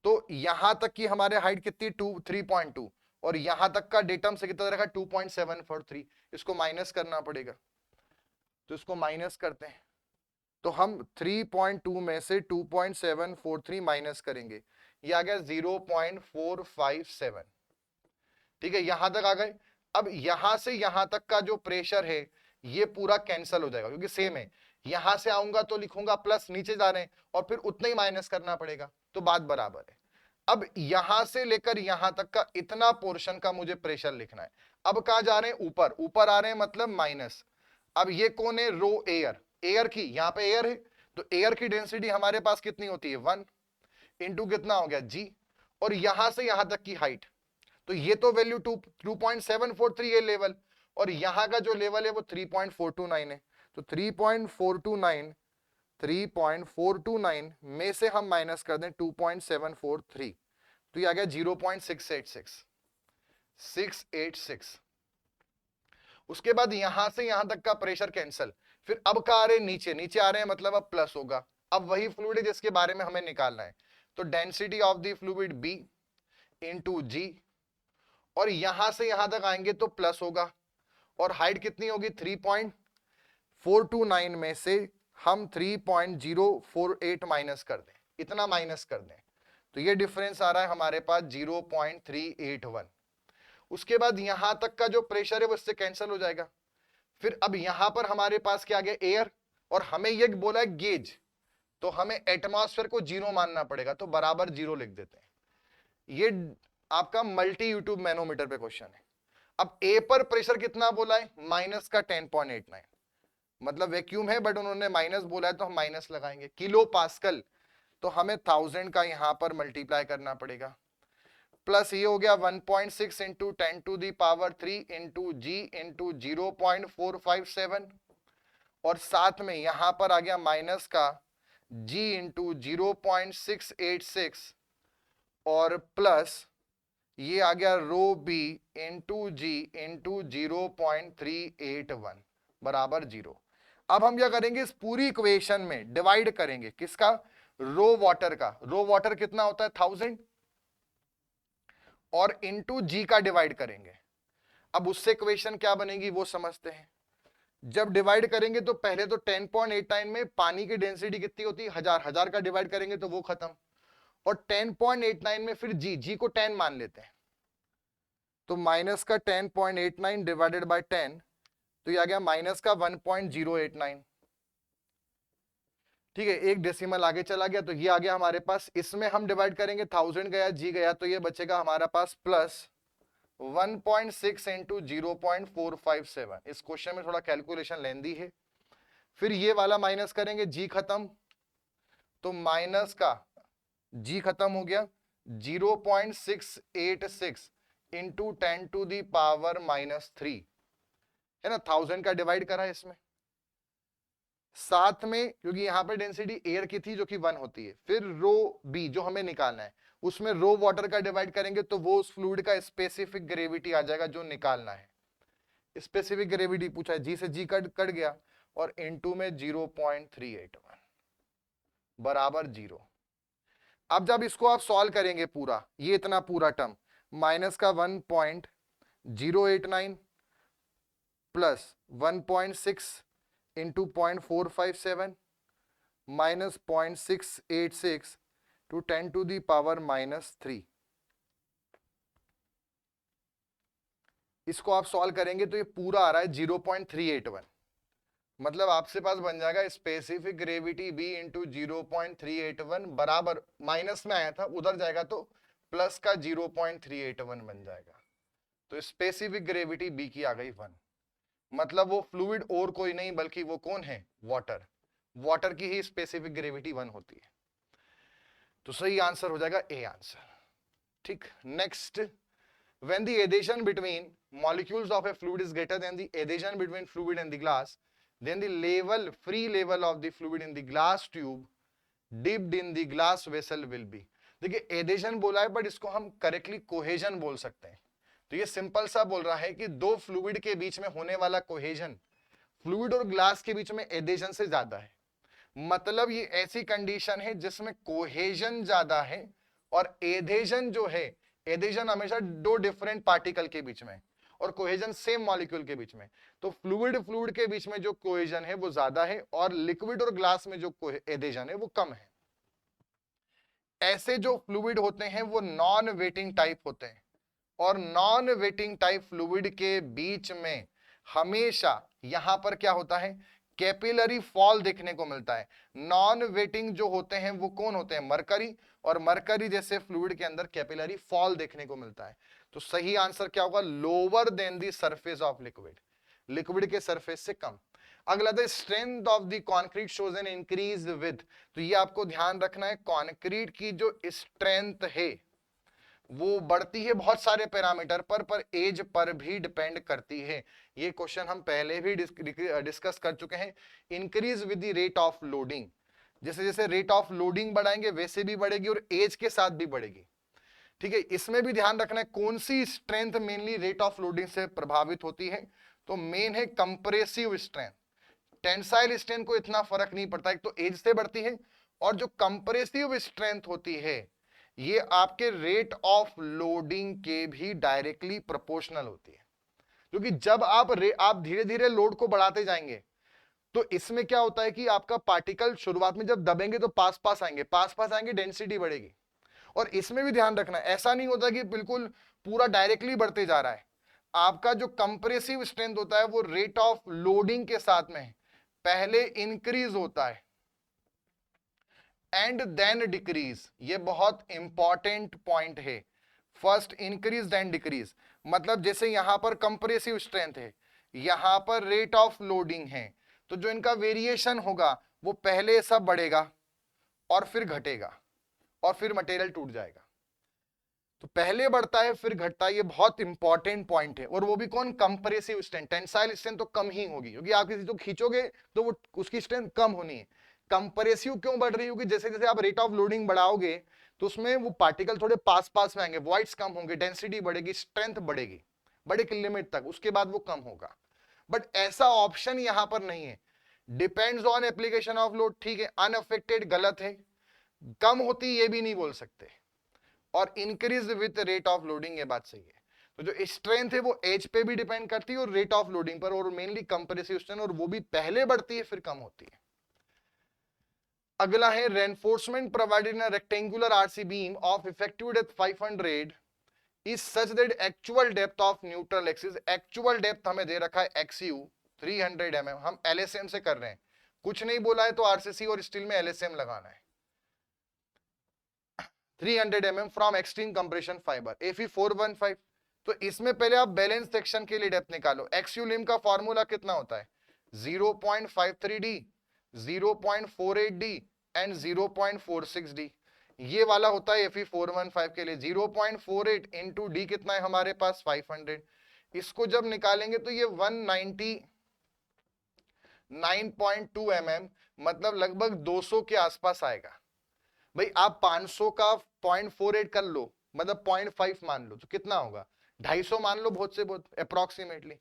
तो यहां तक की हमारे हाइट कितनी, 3.2, और यहां तक का डेटम से कितना रखा, 2.743। इसको माइनस करना पड़ेगा, तो इसको माइनस करते हैं, तो हम 3.2 में से 2.743 माइनस करेंगे, ये आ गया 0.457। ठीक है, यहां तक आ गए। अब यहां से यहां तक का जो प्रेशर है ये पूरा कैंसिल हो जाएगा क्योंकि सेम है। यहां से आऊंगा तो लिखूंगा प्लस, नीचे जा रहे हैं और फिर उतना ही माइनस करना पड़ेगा, तो बात बराबर है। अब यहां से लेकर यहां तक का इतना पोर्शन का मुझे प्रेशर लिखना है। अब कहां जा रहे हैं, ऊपर। ऊपर आ रहे हैं मतलब माइनस। अब ये कौन है, रो एयर। एयर की, यहां पे एयर है तो एयर की डेंसिटी हमारे पास कितनी होती है, 1 इंटू कितना हो गया, जी, और यहां से यहां तक की हाइट, तो ये तो वैल्यू 2.743 है लेवल, और यहां का जो लेवल है वो 3.429 है। तो 3.429 में से हम माइनस कर दें 2.743, तो ये आ गया 0.686। उसके बाद यहां से यहां तक का प्रेशर कैंसल, फिर अब कहां आ रहे हैं, नीचे। नीचे आ रहे हैं मतलब अब प्लस होगा। अब वही फ्लूइड है जिसके बारे में हमें निकालना है, तो density of the fluid B into G, और यहां से यहां तक आएंगे तो प्लस होगा, और हाइट कितनी होगी, 3.429 में से हम 3.048 माइनस कर दें, इतना माइनस कर दें, तो ये डिफरेंस आ रहा है हमारे पास 0.381। उसके बाद यहां तक का जो प्रेशर है वो इससे कैंसिल हो जाएगा। फिर अब यहां पर हमारे पास क्या आ गया, एयर, और हमें ये बोला है गेज, तो हमें एटमॉस्फेयर को 0 मानना पड़ेगा, तो बराबर 0 लिख देते हैं। ये आपका मल्टी यूट्यूब मैनोमीटर पे क्वेश्चन है। अब ए पर प्रेशर कितना बोला है, माइनस का 10.89, मतलब वैक्यूम है बट उन्होंने माइनस बोला है तो हम माइनस लगाएंगे। किलो पास्कल, तो हमें 1000 का यहां पर मल्टीप्लाई करना पड़ेगा, प्लस ये हो गया 1.6 into 10 to the power 3 into g into 0.457, और साथ में यहां पर आ गया माइनस का जी इंटू 0.686, और प्लस ये आ गया रो बी इंटू जी इंटू 0.381 बराबर 0। अब हम क्या करेंगे, इस पूरी इक्वेशन में डिवाइड करेंगे, किसका, रो वाटर का। रो वाटर कितना होता है, 1000, और इंटू जी का डिवाइड करेंगे। अब उससे इक्वेशन क्या बनेगी वो समझते हैं। जब डिवाइड करेंगे तो पहले तो 10.89 में पानी की डेंसिटी कितनी होती है, 1000, 1000 का डिवाइड करेंगे तो वो खत्म, और 10.89 में फिर जी को 10 मान लेते हैं, तो माइनस का 10.89 डिवाइडेड बाय 10, तो ये आ गया माइनस का 1.089। ठीक है, एक डेसिमल आगे चला गया, तो ये आ गया हमारे पास। इसमें हम डिवाइड करेंगे, 1000 गया, जी गया, तो ये बचेगा हमारा पास प्लस 1.6 इंटू 0.457। इस क्वेश्चन में थोड़ा कैलकुलेशन लेंदी है। फिर ये वाला माइनस करेंगे, जी खत्म, तो माइनस का जी खत्म हो गया, 0.686 इंटू 10 टू दी पावर -3 है ना, 1000 का डिवाइड करा है इसमें। साथ में क्योंकि यहां पे डेंसिटी एयर की थी जो कि 1 होती है, फिर रो बी जो हमें निकालना है उसमें रो वाटर का डिवाइड करेंगे तो वो उस फ्लूइड का स्पेसिफिक ग्रेविटी आ जाएगा जो निकालना है। स्पेसिफिक ग्रेविटी पूछा है, जी से जी कट गया और इनटू में 0.381 बराबर 0। अब जब इसको आप सॉल्व करेंगे पूरा, ये इतना पूरा टर्म माइनस का 1.089 plus 1.6 into 0.457 minus 0.686 to 10 to the power -3। इसको आप सॉल्व करेंगे तो ये पूरा आ रहा है 0.381। मतलब आपसे पास बन जाएगा स्पेसिफिक ग्रेविटी बी इंटू 0.381 बराबर, माइनस में आया था उधर जाएगा तो प्लस का 0.381 बन जाएगा। तो स्पेसिफिक ग्रेविटी बी की आ गई 1। मतलब वो फ्लूइड और कोई नहीं बल्कि वो कौन है, वाटर। वाटर की ही स्पेसिफिक ग्रेविटी 1 होती है। तो सही आंसर हो जाएगा ए आंसर। ठीक, next, when the adhesion between molecules of a fluid is greater than the adhesion between fluid and the glass, then the free level of the fluid in the glass tube dipped in the glass vessel will be। देखिए adhesion बोला है but इसको हम correctly cohesion बोल सकते हैं। तो ये सिंपल सा बोल रहा है कि दो फ्लूइड के बीच में होने वाला कोहेजन फ्लूइड और ग्लास के बीच में एडेशन से ज्यादा है। मतलब ये ऐसी कंडीशन है जिसमें कोहेजन ज्यादा है और एडेशन जो है, एडेशन हमेशा दो डिफरेंट पार्टिकल के बीच में और कोहेजन सेम मॉलिक्यूल के बीच में। तो फ्लूइड के बीच में जो कोहेजन है वो ज्यादा है और लिक्विड और ग्लास में जो एडेशन है वो कम है। ऐसे जो फ्लूइड होते हैं वो नॉन वेटिंग टाइप होते हैं और नॉन वेटिंग टाइप फ्लूइड के बीच में हमेशा यहां पर क्या होता है, कैपिलरी फॉल देखने को मिलता है। नॉन वेटिंग जो होते हैं वो कौन होते हैं, मरकरी, और मरकरी जैसे फ्लूइड के अंदर कैपिलरी फॉल देखने को मिलता है। तो सही आंसर क्या होगा, lower than the surface of liquid, liquid के सरफेस से कम। अगला था strength of the concrete shows an increase with. तो ये आपको ध्यान रखना है, कंक्रीट की जो स्ट्रेंथ है वो बढ़ती है बहुत सारे पैरामीटर पर एज पर भी डिपेंड करती है। ये क्वेश्चन हम पहले भी डिस्कस कर चुके हैं। Increase with the rate of loading, जैसे जैसे रेट ऑफ लोडिंग बढ़ाएंगे वैसे भी बढ़ेगी और एज के साथ भी बढ़ेगी। ठीक है, इसमें भी ध्यान रखना है कौन सी strength mainly rate of loading से प्रभावित होती है। तो मेन है कंप्रेसिव स्ट्रेंथ। टेंसाइल स्ट्रेंथ को इतना फर्क नहीं पड़ता, एक तो एज से बढ़ती है और जो कंप्रेसिव स्ट्रेंथ होती है ये आपके रेट ऑफ लोडिंग के भी डायरेक्टली प्रोपोर्शनल होती है। क्योंकि जब आप धीरे धीरे लोड को बढ़ाते जाएंगे तो इसमें क्या होता है कि आपका पार्टिकल शुरुआत में जब दबेंगे तो पास पास आएंगे, डेंसिटी बढ़ेगी। और इसमें भी ध्यान रखना, ऐसा नहीं होता कि बिल्कुल पूरा डायरेक्टली बढ़ते जा रहा है। आपका जो कंप्रेसिव स्ट्रेंथ होता है वो रेट ऑफ लोडिंग के साथ में पहले इंक्रीज होता है एंड देन डिक्रीज। ये बहुत इंपॉर्टेंट पॉइंट है, फर्स्ट इंक्रीज देन डिक्रीज। मतलब जैसे यहां पर कंप्रेसिव स्ट्रेंथ है, यहां पर रेट ऑफ लोडिंग है, तो जो इनका वेरिएशन होगा वो पहले सब बढ़ेगा और फिर घटेगा और फिर मटेरियल टूट जाएगा। तो पहले बढ़ता है फिर घटता है, ये बहुत इंपॉर्टेंट पॉइंट है। और वो भी कौन, कंप्रेसिव स्ट्रेंथ। टेंसाइल स्ट्रेंथ तो कम ही होगी क्योंकि आप किसी को खींचोगे तो वो उसकी स्ट्रेंथ कम होनी है। कंप्रेसिव क्यों बढ़ रही होगी, जैसे जैसे आप रेट ऑफ लोडिंग बढ़ाओगे तो उसमें वो पार्टिकल थोड़े पास पास में आएंगे, वॉइड्स कम होंगे, डेंसिटी बढ़ेगी, स्ट्रेंथ बढ़ेगी बड़े लिमिट तक, उसके बाद वो कम होगा। बट ऐसा ऑप्शन यहां पर नहीं है, depends on application of load. ठीक है, अनअफेक्टेड गलत है, कम होती ये भी नहीं बोल सकते, और increase with rate of loading ये बात सही है। तो जो स्ट्रेंथ है वो एज पे भी डिपेंड करती है और रेट ऑफ लोडिंग पर, और मेनली कंप्रेसिव स्ट्रेंथ, और वो भी पहले बढ़ती है फिर कम होती है। अगला है reinforcement provided in a rectangular RC beam of effective depth 500 is such that actual depth of neutral axis, actual depth हमें दे रखा है एक्सयू 300 mm, हम एलएसएम से कर रहे हैं, कुछ नहीं बोला है तो आरसीसी और स्टील में एलएसएम लगाना है। 300 mm from extreme compression fibre Fe415। तो इसमें पहले आप बैलेंस सेक्शन के लिए डेप्थ निकालो। एक्सयू लिम का फॉर्मूला कितना होता है, 0.53d, 0.48d एंड 0.46d। ये वाला होता है Fe415 के लिए। 0.48 इंटू डी कितना है हमारे पास 500। इसको जब निकालेंगे तो ये 199.2 mm, मतलब लगभग 200 के आसपास आएगा। भाई आप 500 का 0.48 कर लो, मतलब 0.5 मान लो, तो कितना होगा? 250 मान लो, बहुत से बहुत अप्रोक्सीमेटली।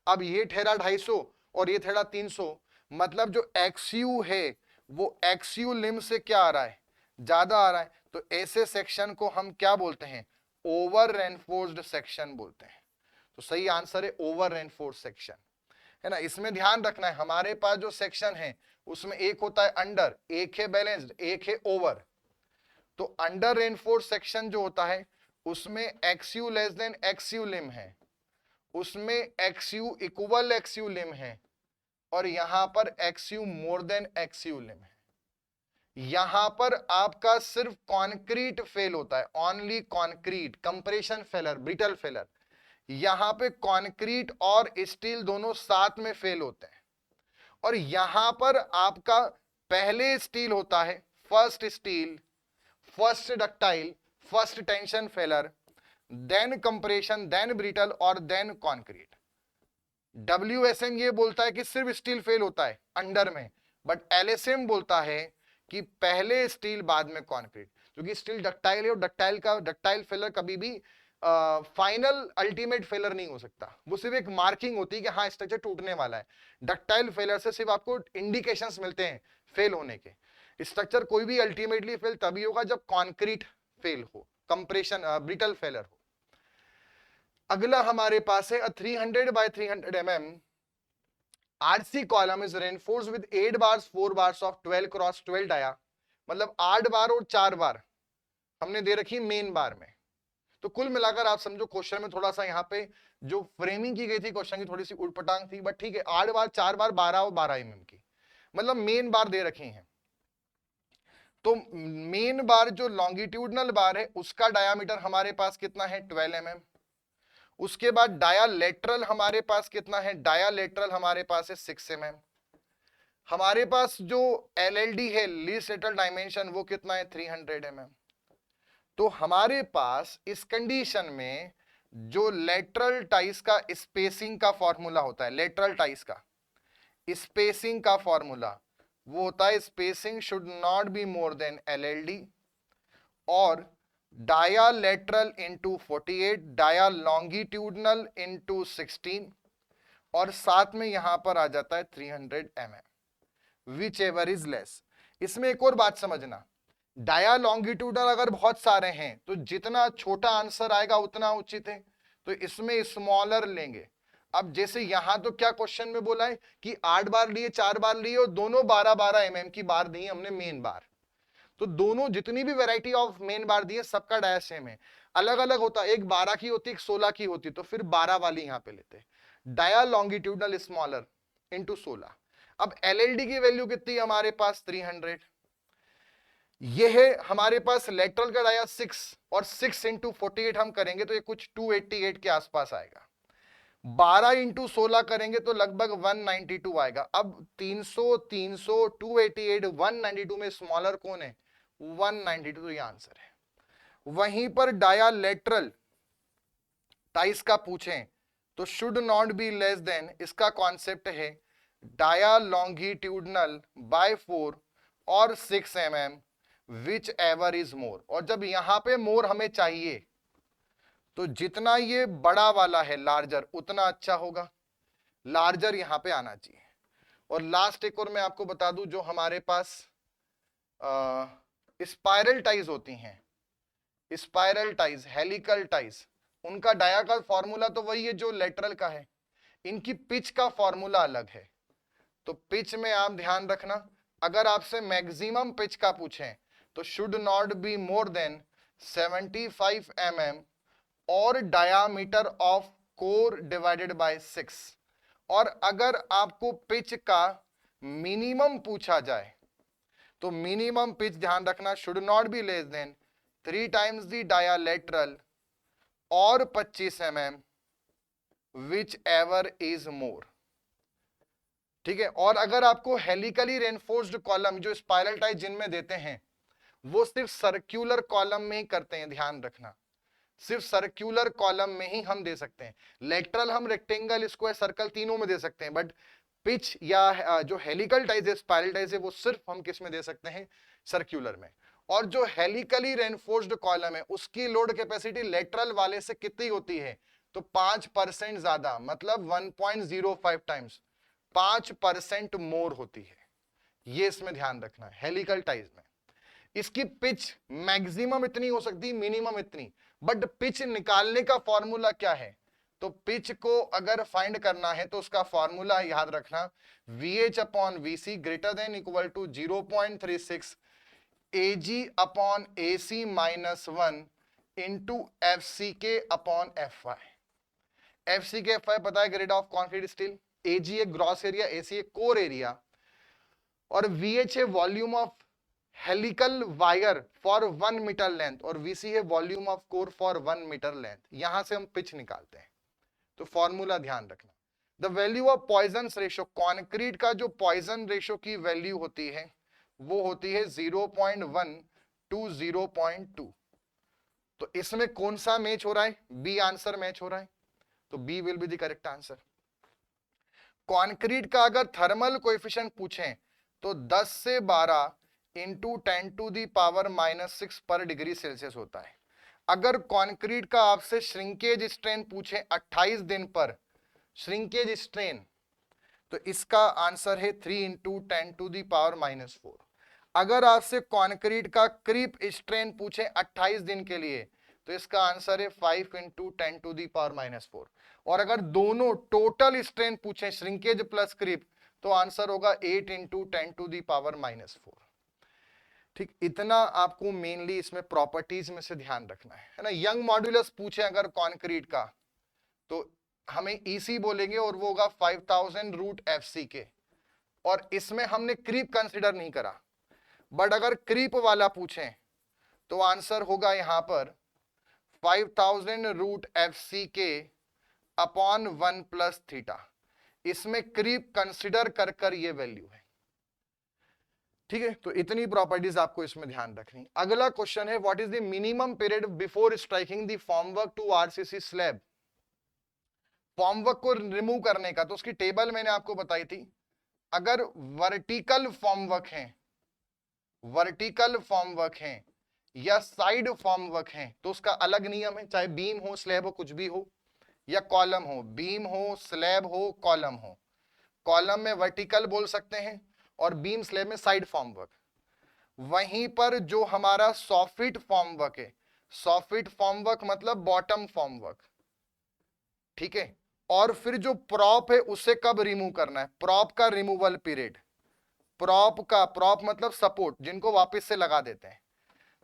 अब ये ठहरा 250 और ये ठहरा 300, मतलब जो एक्सयू है वो एक्सयू लिम से क्या आ रहा है? ज्यादा आ रहा है। तो ऐसे सेक्शन को हम क्या बोलते हैं? ओवर रेनफोर्स्ड सेक्शन बोलते हैं। तो सही आंसर है ओवर रेनफोर्स्ड सेक्शन, है ना। इसमें ध्यान रखना है, हमारे पास जो सेक्शन है उसमें एक होता है अंडर, एक है बैलेंस्ड, एक है ओवर। तो अंडर रेनफोर्स सेक्शन जो होता है उसमें एक्सयू लेस देन एक्सयू लिम है, उसमें एक्सयू इक्वल एक्सयू लिम है, और यहां पर एक्सयू मोर देन एक्सयू लिम है। यहां पर आपका सिर्फ कॉन्क्रीट फेल होता है, only concrete, compression failure, brittle failure. यहां पे कॉन्क्रीट और स्टील दोनों साथ में फेल होते हैं, और यहां पर आपका पहले स्टील होता है, first steel, first ductile, first tension failure, then compression, then brittle और देन कॉन्क्रीट। WSM ये बोलता है कि सिर्फ स्टील फेल होता है अंडर में, बट LSM बोलता है कि पहले स्टील बाद में कॉन्क्रीट, क्योंकि स्टील डक्टाइल है और डक्टाइल फेलर कभी भी फाइनल अल्टीमेट फेलर नहीं हो सकता। वो सिर्फ एक मार्किंग होती है कि हाँ स्ट्रक्चर टूटने वाला है। डक्टाइल फेलर से सिर्फ आपको इंडिकेशंस मिलते हैं फेल होने के। स्ट्रक्चर कोई भी अल्टीमेटली फेल तभी होगा जब कॉन्क्रीट फेल हो, कंप्रेशन ब्रिटल फेलर हो। अगला हमारे पास है 300 by 300 mm RC column is reinforced with 8 bars 4 bars of 12 cross 12 dia, मतलब 8 बार और 4 बार हमने दे रखी मेन बार में। तो कुल मिलाकर आप समझो क्वेश्चन में थोड़ा सा यहाँ पे जो फ्रेमिंग की गई थी क्वेश्चन की थोड़ी सी उटपटांग थी, बट ठीक है। 8 बार 4 बार 12 और 12 mm की, मतलब मेन बार दे रखी हैं। तो मेन बार जो लॉन्गिट्यूडनल बार है उसका डायामीटर हमारे पास कितना है? 12 mm। उसके बाद डायालेटरल हमारे पास कितना है? डायालेटरल हमारे पास है 6 mm। हमारे पास जो LLD है, लीस्ट लेटरल डायमेंशन, वो कितना है? 300 mm। तो हमारे पास इस कंडीशन में जो लेटरल टाइस का स्पेसिंग का फॉर्मूला होता है, लेटरल टाइस का स्पेसिंग का फॉर्मूला वो होता है spacing should not be more than LLD और dia lateral into 48, dia longitudinal into 16, और साथ में यहां पर आ जाता है 300 mm, whichever is less. इसमें एक और बात समझना, डाया लॉन्गिट्यूडनल अगर बहुत सारे हैं तो जितना छोटा आंसर आएगा उतना उचित है, तो इसमें स्मॉलर लेंगे। अब जैसे यहां तो क्या क्वेश्चन में बोला है कि 8 बार लिए 4 बार लिए और दोनों 12-12 mm की बार दी हमने मेन बार, तो दोनों जितनी भी वैरायटी ऑफ मेन बार दी है सबका डाया सेम है। अलग अलग होता, एक 12 की होती, एक 16 की होती, तो फिर 12 वाली यहां पे लेते। Dia longitudinal smaller into 16। अब LLD की वैल्यू कितनी हमारे पास? 300। ये है हमारे पास लेटरल का डाया 6, और 6 इंटू 48 हम करेंगे तो ये कुछ 288 के आसपास आएगा। 12 इंटू 16 करेंगे तो लगभग 192 आएगा। अब 300, 300, 288, 192 में स्मॉलर कौन है? 192, तो ये आंसर है। वहीं पर डाया लेटरल टाइस का पूछें तो should not be less then, इसका कॉन्सेप्ट है डाया लॉन्गिट्यूडनल बाय 4 और 6 mm विच एवर इज मोर। और जब यहां पे मोर हमें चाहिए तो जितना ये बड़ा वाला है लार्जर उतना अच्छा होगा, लार्जर यहां पे आना चाहिए। और लास्ट एक और मैं आपको बता दूं, जो हमारे पास स्पाइरल टाइज होती हैं, स्पाइरल टाइज, हेलिकल टाइज, उनका डाया का फॉर्मूला तो वही है जो लेटरल का है, इनकी पिच का फॉर्मूला अलग है। तो पिच में आप ध्यान रखना, अगर आपसे मैक्सिमम पिच का पूछें तो should not be more then 75 mm और diameter of core divided by 6। और अगर आपको पिच का मिनिमम पूछा जाए तो मिनिमम पिच ध्यान रखना should not be less than 3 times the डायालेटरल और 25 mm whichever is more. ठीक है। और अगर आपको हेलिकली रेनफोर्स्ड कॉलम जो स्पाइरल टाइप जिनमें देते हैं वो सिर्फ सर्कुलर कॉलम में ही करते हैं, ध्यान रखना, सिर्फ सर्कुलर कॉलम में ही हम दे सकते हैं। लेटरल हम रेक्टेंगल, स्क्वायर, सर्कल तीनों में दे सकते हैं, बट पिच या जो हेलिकल टाइज है, स्पाइरल टाइज है, वो सिर्फ हम किस में दे सकते हैं? सर्कुलर में। और जो हेलिकली रेनफोर्स्ड कॉलम है उसकी लोड कैपेसिटी लेटरल वाले से कितनी होती है, तो 5% ज्यादा, मतलब 1.05 टाइम्स, 5% मोर होती है। ये इसमें ध्यान रखना है हेलिकल टाइज में। इसकी पिच मैक्सिमम इतनी हो सकती है, मिनिमम इतनी, बट पिच निकालने का फॉर्मूला क्या है, तो पिच को अगर फाइंड करना है तो उसका फॉर्मूला याद रखना, VH upon VC greater than equal to 0.36 AG upon AC minus 1 into FCK upon FY। FCK FY पता है, grade of concrete steel, AG है ग्रॉस एरिया, AC है कोर एरिया, और VH है volume of helical wire for 1 metre length, और VC है volume of core for 1 metre length. यहां से हम पिच निकालते हैं, तो फॉर्मूला ध्यान रखना। The value of Poisson ratio, concrete का जो पॉइजन रेशियो की वैल्यू होती है वो होती है 0.1 टू 0.2। तो इसमें कौन सा मैच हो रहा है, बी आंसर मैच हो रहा है, तो B will be the correct answer. Concrete का अगर थर्मल कोएफिशिएंट पूछें तो 10 से 12 इंटू 10 टू दी पावर -6 पर डिग्री सेल्सियस होता है। अगर कॉन्क्रीट का आपसे श्रिंकेज स्ट्रेन पूछे 28 दिन पर, श्रिंकेज स्ट्रेन, तो इसका आंसर है 3 इंटू 10 टू दी पावर -4। अगर आपसे कॉन्क्रीट का क्रीप स्ट्रेन पूछे 28 दिन के लिए, तो इसका आंसर है 5 इंटू 10 टू दी पावर -4। और अगर दोनों टोटल स्ट्रेन पूछे श्रिंकेज प्लस क्रीप, तो आंसर होगा 8 इंटू 10 टू दी पावर -4। ठीक, इतना आपको मेनली इसमें प्रॉपर्टीज में से ध्यान रखना है ना। यंग मॉड्यूलस पूछे अगर कॉन्क्रीट का, तो हमें ईसी बोलेंगे और वो होगा 5000 रूट FCK, और इसमें हमने क्रीप कंसिडर नहीं करा। बट अगर क्रीप वाला पूछें तो आंसर होगा यहां पर 5000 root FCK upon 1 plus theta. इसमें क्रीप कंसिडर कर कर ये वैल्यू है। ठीक है, तो इतनी प्रॉपर्टीज आपको इसमें ध्यान रखनी। अगला क्वेश्चन है, what is the minimum period before striking the formwork to RCC स्लैब। फॉर्मवर्क को रिमूव करने का, तो उसकी टेबल मैंने आपको बताई थी। अगर वर्टिकल फॉर्मवर्क है, वर्टिकल फॉर्मवर्क है या साइड फॉर्मवर्क है, तो उसका अलग नियम है, चाहे बीम हो, स्लैब हो, कुछ भी हो, या कॉलम हो, बीम हो, स्लैब हो, कॉलम हो। कॉलम में वर्टिकल बोल सकते हैं और बीम स्लैब में साइड फॉर्मवर्क। वहीं पर जो हमारा सॉफिट फॉर्मवर्क है, सॉफिट फॉर्मवर्क मतलब बॉटम फॉर्मवर्क, ठीक है। और फिर जो प्रॉप है उसे कब रिमूव करना है, प्रॉप का रिमूवल पीरियड, प्रॉप मतलब सपोर्ट जिनको वापस से लगा देते हैं।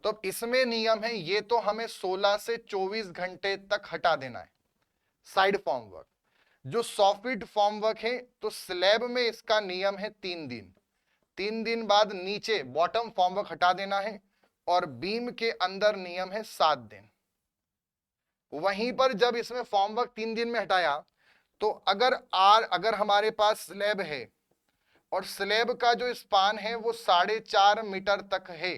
तो इसमें नियम है, ये तो हमें 16 से 24 घंटे तक हटा देना है साइड फॉर्मवर्क। जो सॉफिट फॉर्मवर्क है, तो स्लैब में इसका नियम है 3 दिन, 3 दिन बाद नीचे बॉटम फॉर्मवर्क हटा देना है, और बीम के अंदर नियम है 7 दिन। वहीं पर जब इसमें फॉर्मवर्क 3 दिन में हटाया, तो अगर हमारे पास स्लैब है और स्लैब का जो स्पान है वो 4.5 मीटर तक है,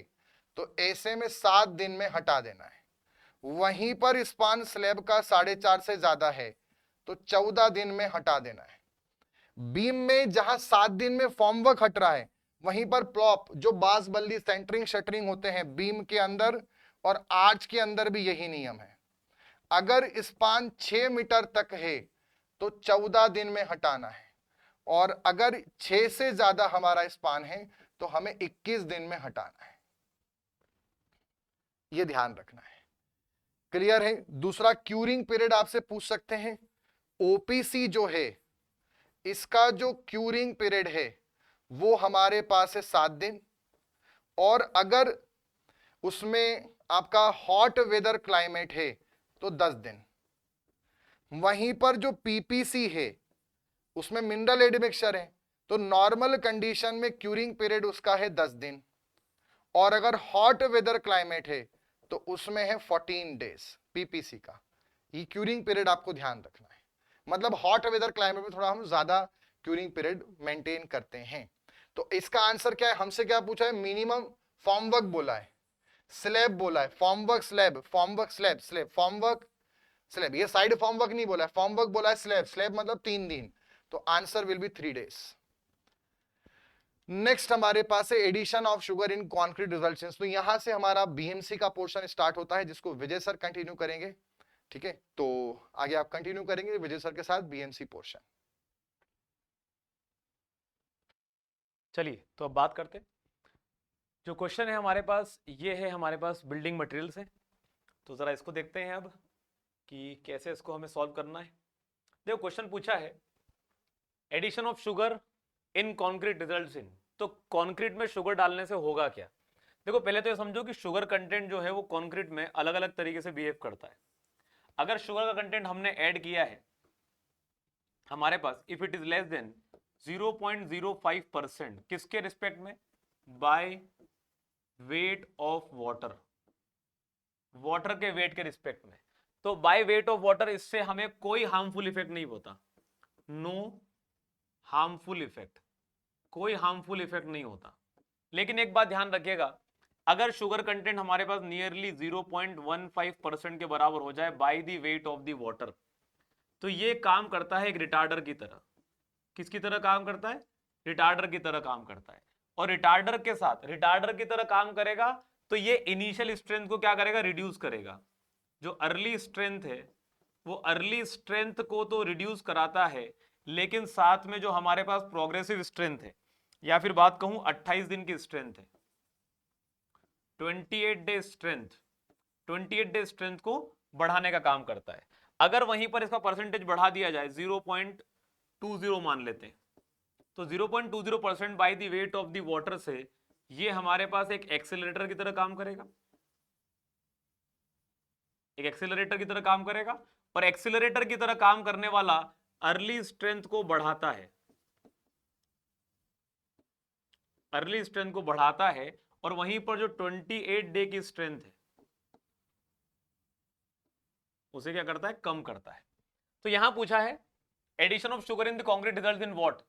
तो ऐसे में 7 दिन में हटा देना है। वहीं पर स्पान स्लैब का 4.5 से ज्यादा है, तो 14 दिन में हटा देना है। बीम में जहां 7 दिन में फॉर्मवर्क हट रहा है, वहीं पर प्लॉप जो बास बल्ली सेंटरिंग शटरिंग होते हैं बीम के अंदर और आर्च के अंदर भी यही नियम है। अगर स्पान 6 मीटर तक है तो 14 दिन में हटाना है, और अगर 6 से ज्यादा हमारा स्पान है तो हमें 21 दिन में हटाना है। यह ध्यान रखना है। क्लियर है। दूसरा, क्यूरिंग पीरियड आपसे पूछ सकते हैं। ओपीसी जो है, इसका जो क्यूरिंग पीरियड है वो हमारे पास है 7 दिन, और अगर उसमें आपका हॉट वेदर क्लाइमेट है तो 10 दिन। वहीं पर जो पीपीसी है उसमें मिनरल एडमिक्सचर है, तो नॉर्मल कंडीशन में क्यूरिंग पीरियड उसका है 10 दिन, और अगर हॉट वेदर क्लाइमेट है तो उसमें है 14 डेज पीपीसी का। ये क्यूरिंग पीरियड आपको ध्यान रखना है। मतलब हॉट वेदर क्लाइमेट में थोड़ा हम ज्यादा क्यूरिंग पीरियड मेंटेन करते हैं। तो इसका आंसर क्या है, हमसे क्या पूछा है, मिनिमम फॉर्मवर्क बोला है, स्लैब बोला है, formwork slab, formwork slab, slab formwork slab, ये साइड फॉर्मवर्क नहीं बोला है, फॉर्मवर्क बोला है स्लैब, स्लैब मतलब 3 दिन, तो answer will be 3 days. Next हमारे पास है addition of sugar in concrete results. तो यहां से हमारा बीएमसी का पोर्शन स्टार्ट होता है, जिसको विजय सर कंटिन्यू करेंगे। ठीक है, तो आगे आप कंटिन्यू करेंगे विजय सर के साथ बीएमसी पोर्शन। चलिए तो अब बात करते हैं। जो क्वेश्चन है हमारे पास, ये है हमारे पास बिल्डिंग मटेरियल्स है। तो ज़रा इसको देखते हैं अब कि कैसे इसको हमें सॉल्व करना है। देखो क्वेश्चन पूछा है addition of sugar in concrete results in. तो कॉन्क्रीट में शुगर डालने से होगा क्या। देखो पहले तो ये समझो कि शुगर कंटेंट जो है वो कॉन्क्रीट में अलग अलग तरीके से बिहेव करता है। अगर शुगर का कंटेंट हमने ऐड किया है हमारे पास, if it is less than 0.05%, किसके रिस्पेक्ट में, by weight of water, water के वेट के रिस्पेक्ट में। तो बाय वेट ऑफ वाटर, इससे हमें कोई हार्मफुल इफेक्ट नहीं होता, नो हार्मफुल इफेक्ट, कोई हार्मफुल इफेक्ट नहीं होता। लेकिन एक बात ध्यान रखिएगा, अगर शुगर कंटेंट हमारे पास नियरली 0.15% के बराबर हो जाए by the weight of the water, तो ये काम करता है एक रिटार्डर की तरह। किसकी तरह काम करता है, रिटार्डर की तरह काम करता है। और रिटार्डर के साथ, रिटार्डर की तरह काम करेगा तो ये इनिशियल स्ट्रेंथ को क्या करेगा, रिड्यूस करेगा। जो अर्ली स्ट्रेंथ है वो अर्ली स्ट्रेंथ को तो रिड्यूस कराता है, लेकिन साथ में जो हमारे पास प्रोग्रेसिव स्ट्रेंथ है, या फिर बात कहूं 28 दिन की स्ट्रेंथ है, 28 डे स्ट्रेंथ, 28 डे स्ट्रेंथ को बढ़ाने का काम करता है। अगर वहीं पर इसका परसेंटेज बढ़ा दिया जाए 0.20 मान लेते हैं, तो 0.20% by the weight of the water से ये हमारे पास एक एक्सेलरेटर की तरह काम करेगा, एक एक्सेलरेटर की तरह काम करेगा। और एक्सेलरेटर की तरह काम करने वाला अर्ली स्ट्रेंथ को बढ़ाता है, अर्ली स्ट्रेंथ को बढ़ाता है। और वहीं पर जो 28 डे की स्ट्रेंथ है उसे क्या करता है, कम करता है। तो यहां पूछा है addition of sugar in the concrete results in what.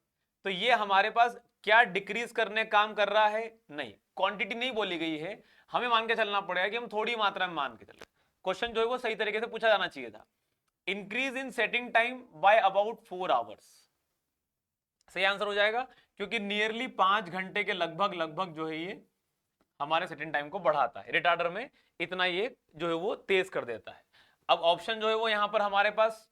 तो ये हमारे पास क्या डिक्रीज करने काम कर रहा है, नहीं, क्वांटिटी नहीं बोली गई है। हमें मान के चलना पड़ेगा कि हम थोड़ी मात्रा में मान के चले। क्वेश्चन जो है वो सही तरीके से पूछा जाना चाहिए था, increase in setting time by about 4 hours, सही आंसर हो जाएगा, क्योंकि नियरली 5 घंटे के लगभग लगभग जो है ये हमारे सेटिंग टाइम को बढ़ाता है। रिटार्डर में इतना ये जो है वो तेज कर देता है। अब ऑप्शन जो है वो यहां पर हमारे पास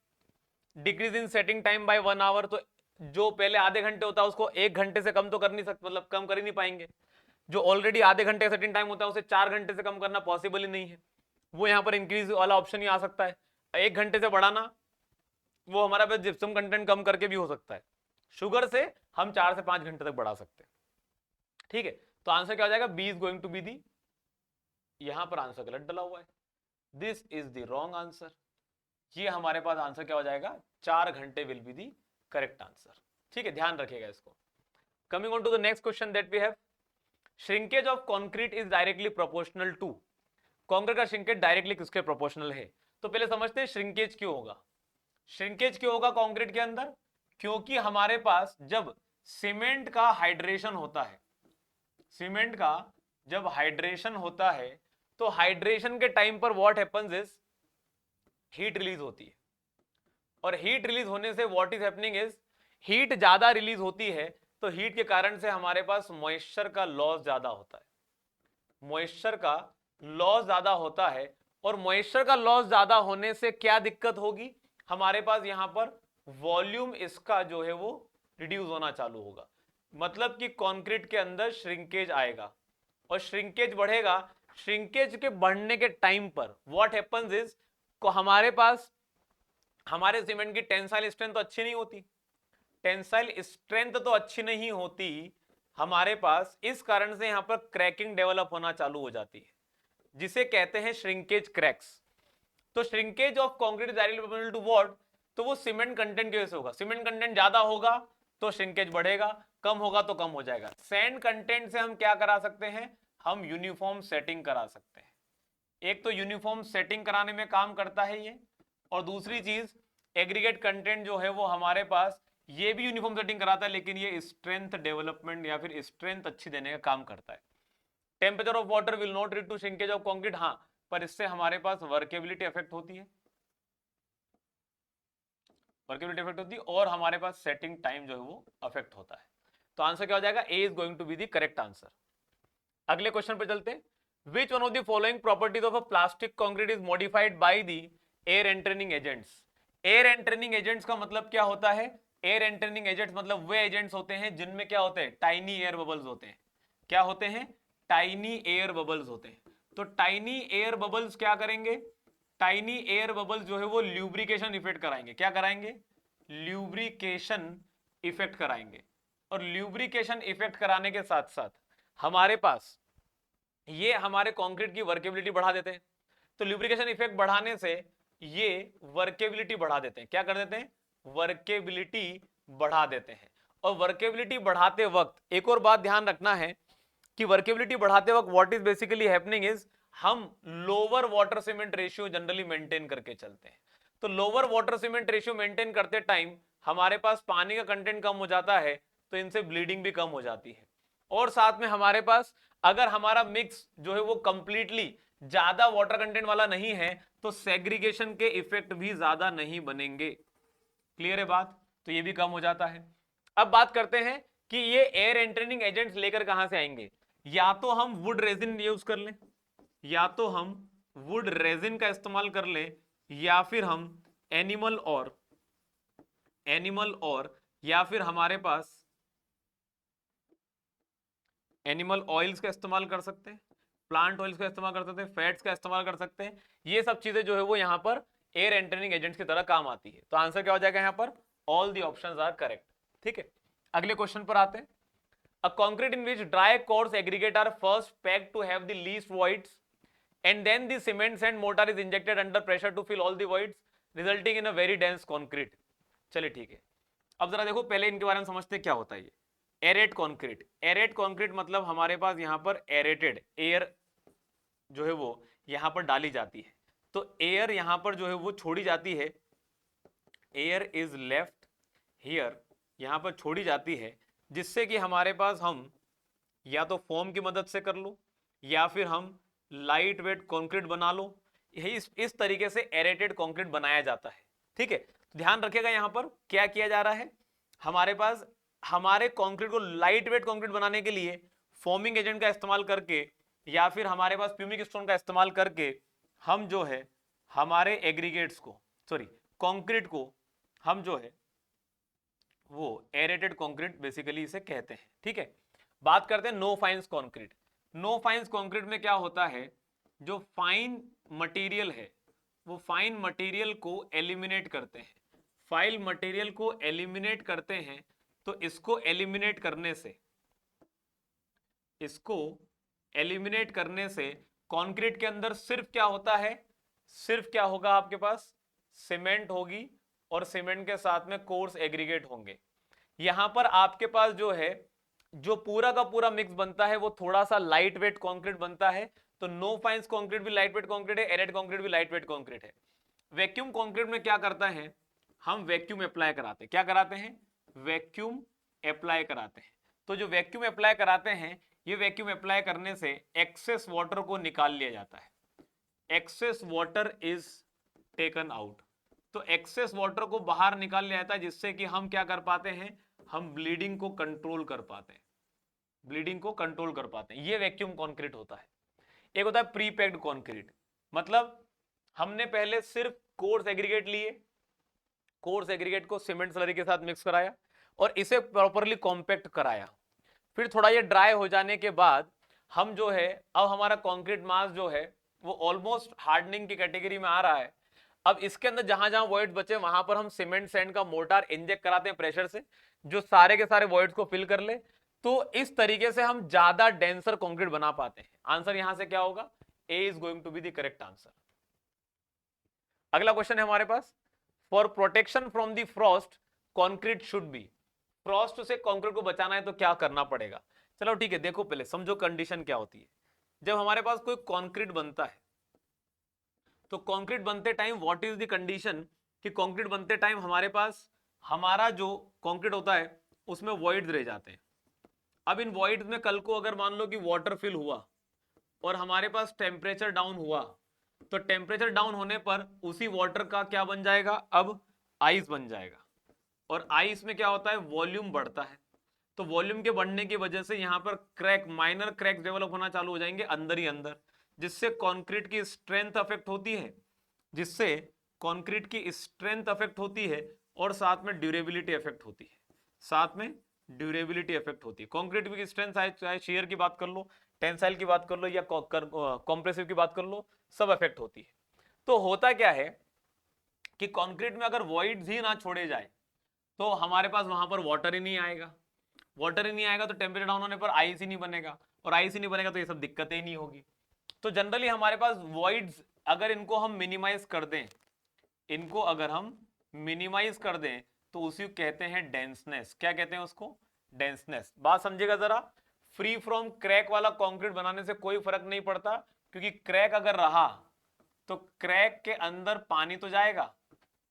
decrease in setting time by 1 hour, तो जो पहले आधे घंटे होता है उसको 1 घंटे से कम तो कर नहीं सकते, मतलब कम कर ही नहीं पाएंगे। जो ऑलरेडी आधे घंटे का सेटिंग टाइम होता है उसे 4 घंटे से कम करना पॉसिबल ही नहीं है। वो यहाँ पर इंक्रीज वाला ऑप्शन ही आ सकता है। 1 घंटे से बढ़ाना वो हमारा पास जिप्सम कंटेंट कम करके भी हो सकता है। शुगर से हम 4 से 5 घंटे तक बढ़ा सकते हैं। ठीक है, तो आंसर क्या हो जाएगा, B is going to be the, यहां पर आंसर गलत डला हुआ है, this is the wrong answer. ये हमारे पास आंसर क्या हो जाएगा, 4 घंटे will be the correct answer. ठीक है, ध्यान रखिएगा इसको। Coming on to the next question that we have, shrinkage of concrete is directly proportional to. Concrete का श्रिंकेज डायरेक्टली किसके प्रोपोर्शनल है। तो पहले समझते हैं श्रिंकेज क्यों होगा। श्रिंकेज क्यों होगा कॉन्क्रीट के अंदर, क्योंकि हमारे पास जब सीमेंट का हाइड्रेशन होता है, सीमेंट का जब हाइड्रेशन होता है तो हाइड्रेशन के टाइम पर what happens is heat release होती है। और हीट रिलीज होने से what is happening is heat ज्यादा रिलीज होती है, तो हीट के कारण से हमारे पास मॉइस्चर का लॉस ज्यादा होता है, मॉइस्चर का लॉस ज्यादा होता है। और मॉइस्चर का लॉस ज्यादा होने से क्या दिक्कत होगी, हमारे पास यहां पर वॉल्यूम इसका जो है वो रिड्यूस होना चालू होगा। मतलब कि कंक्रीट के अंदर श्रिंकेज आएगा और श्रिंकेज बढ़ेगा। श्रिंकेज के बढ़ने के टाइम पर व्हाट हैपेंस इज को हमारे पास हमारे सीमेंट की टेंसाइल स्ट्रेंथ तो अच्छी नहीं होती, टेंसाइल स्ट्रेंथ तो अच्छी नहीं होती हमारे पास, इस कारण से यहां पर क्रैकिंग डेवलप होना चालू हो जाती है, जिसे कहते हैं श्रिंकेज क्रैक्स। तो shrinkage of concrete is directly proportional to what, तो वो सीमेंट कंटेंट की वजह से होगा। सीमेंट कंटेंट ज्यादा होगा तो श्रिंकेज बढ़ेगा, कम होगा तो कम हो जाएगा। सैंड कंटेंट से हम क्या करा सकते हैं, हम यूनिफॉर्म सेटिंग करा सकते हैं। एक तो यूनिफॉर्म सेटिंग कराने में काम करता है ये, और दूसरी चीज एग्रीगेट कंटेंट जो है वो हमारे पास ये भी यूनिफॉर्म सेटिंग कराता है, लेकिन ये स्ट्रेंथ डेवलपमेंट या फिर स्ट्रेंथ अच्छी देने का काम करता है। Temperature of water will not lead to shrinkage of concrete, हाँ, पर इससे हमारे पास वर्केबिलिटी इफेक्ट होती है, वर्केबिलिटी इफेक्ट होती है, और हमारे पास सेटिंग टाइम जो है वो अफेक्ट होता है। तो आंसर क्या हो जाएगा, A is going to be the correct answer. अगले क्वेश्चन पे चलते हैं। Which one of the following properties of a plastic concrete is modified by the air entering agents. Air entering agents का मतलब क्या होता है, एयर एंटरिंग एजेंट्स मतलब वे एजेंट्स होते हैं जिनमें क्या होते हैं, टाइनी एयर बबल्स होते हैं। क्या होते हैं, टाइनी एयर बबल्स होते हैं। तो टाइनी एयर बबल्स क्या करेंगे, टाइनी एयर बबल्स जो है वो ल्यूब्रिकेशन इफेक्ट कराएंगे। क्या कराएंगे, ल्यूब्रिकेशन इफेक्ट कराएंगे। और ल्यूब्रिकेशन इफेक्ट कराने के साथ साथ हमारे पास ये हमारे कंक्रीट की वर्केबिलिटी बढ़ा देते हैं। तो ल्यूब्रिकेशन इफेक्ट बढ़ाने से ये वर्केबिलिटी बढ़ा देते हैं। क्या कर देते हैं, वर्केबिलिटी बढ़ा देते हैं। और वर्केबिलिटी बढ़ाते वक्त एक और बात ध्यान रखना है कि वर्केबिलिटी बढ़ाते वक्त what is basically happening is हम lower water cement ratio generally maintain करके चलते हैं। तो lower water cement ratio maintain करते टाइम हमारे पास पानी का कंटेंट कम हो जाता है, तो इनसे ब्लीडिंग भी कम हो जाती है। और साथ में हमारे पास अगर हमारा मिक्स जो है वो कंप्लीटली ज्यादा वाटर कंटेंट वाला नहीं है, तो सेग्रीगेशन के इफेक्ट भी ज्यादा नहीं बनेंगे। क्लियर है बात, तो ये भी कम हो जाता है। अब बात करते हैं कि ये एयर एंटरिंग एजेंट्स लेकर कहां से आएंगे। या तो हम वुड रेजिन यूज कर लें, या तो हम वुड रेजिन का इस्तेमाल कर लें, या फिर हम एनिमल और या फिर हमारे पास एनिमल ऑयल्स का इस्तेमाल कर सकते हैं, प्लांट ऑयल्स का इस्तेमाल कर सकते हैं, फैट्स का इस्तेमाल कर सकते हैं। ये सब चीजें जो है वो यहां पर एयर एंटरिंग एजेंट्स की तरह काम आती है। तो आंसर क्या हो जाएगा यहां पर, all the options are correct. ठीक है, अगले क्वेश्चन पर आते हैं। A concrete in which dry coarse aggregate are first packed to have the least voids and then the cement and mortar is injected under pressure to fill all the voids resulting in a very dense concrete। चलिए ठीक है, अब जरा देखो पहले इनके बारे में समझते हैं क्या होता है ये एरेट कॉन्क्रीट। एरेट कॉन्क्रीट मतलब हमारे पास यहां पर एरेटेड एयर जो है वो यहां पर डाली जाती है। तो एयर यहां पर जो है वो छोड़ी जाती है, एयर इज लेफ्ट हियर, यहां पर छोड़ी जाती है, जिससे कि हमारे पास हम या तो फोम की मदद से कर लो या फिर हम लाइट वेट कंक्रीट बना लो। यही इस तरीके से एरेटेड कंक्रीट बनाया जाता है। ठीक है, तो ध्यान रखिएगा यहां पर क्या किया जा रहा है, हमारे पास हमारे कंक्रीट को लाइट वेट कंक्रीट बनाने के लिए फोमिंग एजेंट का इस्तेमाल करके या फिर हमारे पास प्यूमिक स्टोन का इस्तेमाल करके हम जो है हमारे एग्रीगेट्स को सॉरी कंक्रीट को हम जो है वो एरेटेड कंक्रीट बेसिकली इसे कहते हैं। ठीक है, बात करते हैं no fines concrete. No fines concrete में क्या होता है, जो फाइन मटेरियल है वो फाइन मटेरियल को एलिमिनेट करते हैं, फाइल मटेरियल को एलिमिनेट करते हैं। तो इसको एलिमिनेट करने से कंक्रीट के अंदर सिर्फ क्या होता है, सिर्फ क्या होगा आपके पास, सीमेंट होगी और सीमेंट के साथ में कोर्स एग्रीगेट होंगे। यहां पर आपके पास जो है जो पूरा का पूरा मिक्स बनता है वो थोड़ा सा लाइट वेट कॉन्क्रीट बनता है। तो नो फाइन्स कॉन्क्रीट भी लाइट वेट कॉन्क्रीट है, एरेट कॉन्क्रीट भी लाइट वेट कॉन्क्रीट है। वैक्यूम कॉन्क्रीट में क्या करता है, हम वैक्यूम अप्लाई कराते हैं। क्या कराते हैं, वैक्यूम अप्लाई कराते हैं। तो जो वैक्यूम अप्लाई कराते हैं, ये वैक्यूम अप्लाई करने से एक्सेस वाटर को निकाल लिया जाता है, excess water is taken out. तो एक्सेस वाटर को बाहर निकाल लिया जाता है, जिससे कि हम क्या कर पाते हैं, हम ब्लीडिंग को कंट्रोल कर पाते हैं, ब्लीडिंग को कंट्रोल कर पाते हैं। ये वैक्यूम कॉन्क्रीट होता है। एक होता है प्री पैक्ड कॉन्क्रीट, मतलब हमने पहले सिर्फ कोर्स एग्रीगेट लिए, कोर्स एग्रीगेट को सीमेंट स्लरी के साथ मिक्स कराया और इसे प्रॉपरली कॉम्पैक्ट कराया। फिर थोड़ा ये ड्राई हो जाने के बाद हम जो है अब हमारा कंक्रीट मास जो है वो ऑलमोस्ट हार्डनिंग की कैटेगरी में आ रहा है। अब इसके अंदर जहां जहां वॉइड बचे वहां पर हम सीमेंट सैंड का मोर्टार इंजेक्ट कराते हैं प्रेशर से, जो सारे के सारे वॉइड्स को फिल कर ले। तो इस तरीके से हम ज्यादा डेंसर कंक्रीट बना पाते हैं। आंसर यहां से क्या होगा, A is going to be the correct answer. अगला क्वेश्चन है हमारे पास, for protection from the frost concrete should be. Frost से कंक्रीट को बचाना है तो क्या करना पड़ेगा। चलो ठीक है, देखो पहले समझो कंडीशन क्या होती है। जब हमारे पास कोई कंक्रीट बनता है तो कंक्रीट बनते time what is the condition, कि कंक्रीट बनते टाइम हमारे पास हमारा जो कंक्रीट होता है उसमें वॉइड्स रह जाते हैं। अब इन वॉइड्स में कल को अगर मान लो कि वाटर फिल हुआ और हमारे पास टेम्परेचर डाउन हुआ, तो टेम्परेचर डाउन होने पर उसी वाटर का क्या बन जाएगा, अब आइस बन जाएगा। और आइस में क्या होता है, वॉल्यूम बढ़ता है। तो वॉल्यूम के बढ़ने की वजह से यहाँ पर क्रैक, माइनर क्रैक डेवलप होना चालू हो जाएंगे अंदर ही अंदर, जिससे कंक्रीट की स्ट्रेंथ अफेक्ट होती है, जिससे कंक्रीट की स्ट्रेंथ अफेक्ट होती है और साथ में ड्यूरेबिलिटी अफेक्ट होती है, साथ में ड्यूरेबिलिटी अफेक्ट होती है। कंक्रीट की स्ट्रेंथ चाहे शेयर की बात कर लो, टेंसाइल की बात कर लो या कॉम्प्रेसिव की बात कर लो, सब अफेक्ट होती है। तो होता क्या है कि कंक्रीट में अगर वॉइड्स ही ना छोड़े जाए तो हमारे पास वहां पर वाटर ही नहीं आएगा, वाटर ही नहीं आएगा तो टेम्परेचर डाउन होने पर आइस ही नहीं बनेगा, और आइस ही नहीं बनेगा तो ये सब दिक्कतें ही नहीं होगी। तो जनरली हमारे पास वॉइड्स अगर इनको हम मिनिमाइज कर दें, इनको अगर हम मिनिमाइज कर दें तो उसी को कहते हैं डेंसनेस। क्या कहते हैं उसको? डेंसनेस। बात समझिएगा जरा, फ्री फ्रॉम क्रैक वाला कंक्रीट बनाने से कोई फर्क नहीं पड़ता, क्योंकि क्रैक अगर रहा तो क्रैक के अंदर पानी तो जाएगा,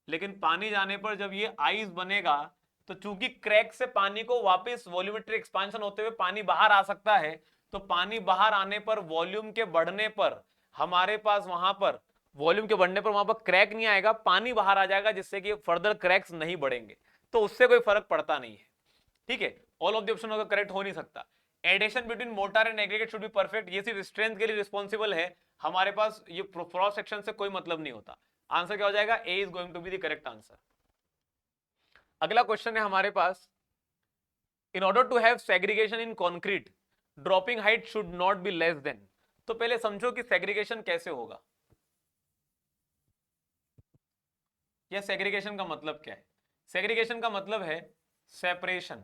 लेकिन पानी जाने पर जब ये आइस बनेगा तो चूंकि क्रैक से पानी को वापस वॉल्यूमेट्रिक एक्सपांशन होते हुए पानी बाहर आ सकता है, तो पानी बाहर आने पर वॉल्यूम के बढ़ने पर हमारे पास वहां पर वॉल्यूम के बढ़ने पर वहां पर क्रैक नहीं आएगा, पानी बाहर आ जाएगा, जिससे कि फर्दर क्रैक्स नहीं बढ़ेंगे, तो उससे कोई फर्क पड़ता नहीं है। ठीक है, ऑल ऑफ द ऑप्शन अगर करेक्ट हो नहीं सकता। Addition between mortar and aggregate should be perfect, ये सिर्फ स्ट्रेंथ के लिए रिस्पॉन्सिबल है, हमारे पास ये क्रॉस सेक्शन से कोई मतलब नहीं होता। आंसर क्या हो जाएगा? A is going to be the correct answer. अगला क्वेश्चन है हमारे पास, in order to have segregation in concrete dropping height should not be less than. तो पहले समझो कि सेग्रीगेशन कैसे होगा, या सेग्रीगेशन का मतलब क्या है? सेग्रीगेशन का मतलब है separation,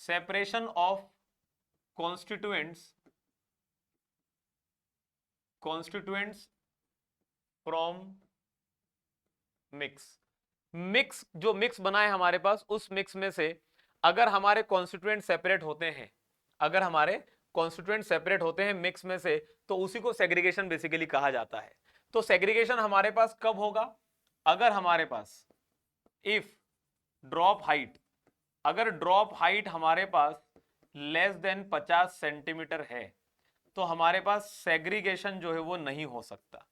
separation of constituents from mix. Mix जो मिक्स बना है हमारे पास, उस मिक्स में से अगर हमारे कॉन्स्टिट्यूएंट सेपरेट होते हैं, अगर हमारे कॉन्स्टिट्यूएंट सेपरेट होते हैं मिक्स में से, तो उसी को सेग्रीगेशन बेसिकली कहा जाता है। तो सेग्रीगेशन हमारे पास कब होगा? अगर हमारे पास इफ ड्रॉप हाइट, अगर ड्रॉप हाइट हमारे पास लेस देन 50 सेंटीमीटर है, तो हमारे पास सेग्रीगेशन जो है वो नहीं हो सकता।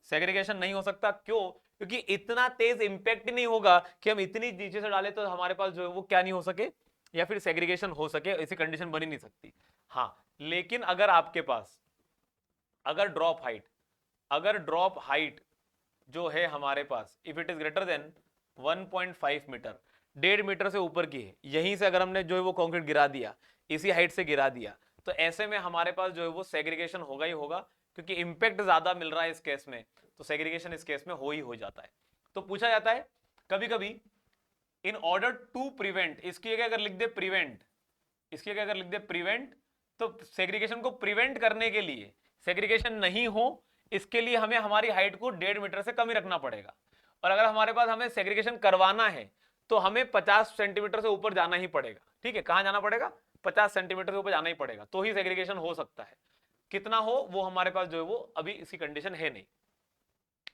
सेग्रीगेशन नहीं हो सकता क्यों? क्योंकि इतना तेज इंपैक्ट नहीं होगा कि हम इतनी नीचे से डालें तो हमारे पास जो है वो क्या नहीं हो सके, या फिर सेग्रीगेशन हो सके, ऐसी कंडीशन बनी नहीं सकती। हाँ, लेकिन अगर आपके पास अगर ड्रॉप हाइट जो है हमारे पास, if it is greater than 1.5 metre, 1.5 metre से ऊपर की है, यहीं से अगर हमने जो है वो कंक्रीट गिरा दिया, इसी हाइट से गिरा दिया, तो ऐसे में हमारे पास जो है वो सेग्रीगेशन होगा ही होगा, क्योंकि इंपैक्ट ज्यादा मिल रहा है इस केस में, तो सेग्रीगेशन इस केस में हो जाता है। तो पूछा जाता है कभी कभी, इन ऑर्डर टू प्रिवेंट, इसकी जगह अगर लिख दे प्रिवेंट, इसकी जगह अगर लिख दे प्रिवेंट, तो सेग्रीगेशन को प्रिवेंट करने के लिए, सेग्रीगेशन नहीं हो इसके लिए हमें हमारी हाइट को 1.5 मीटर से कम ही रखना पड़ेगा। और अगर हमारे पास हमें सेग्रीगेशन करवाना है तो हमें 50 सेंटीमीटर से ऊपर जाना ही पड़ेगा। ठीक है, कहां जाना पड़ेगा? 50 सेंटीमीटर से ऊपर जाना ही पड़ेगा, तो ही सेग्रीगेशन हो सकता है। कितना हो वो हमारे पास जो है वो अभी इसकी कंडीशन है नहीं।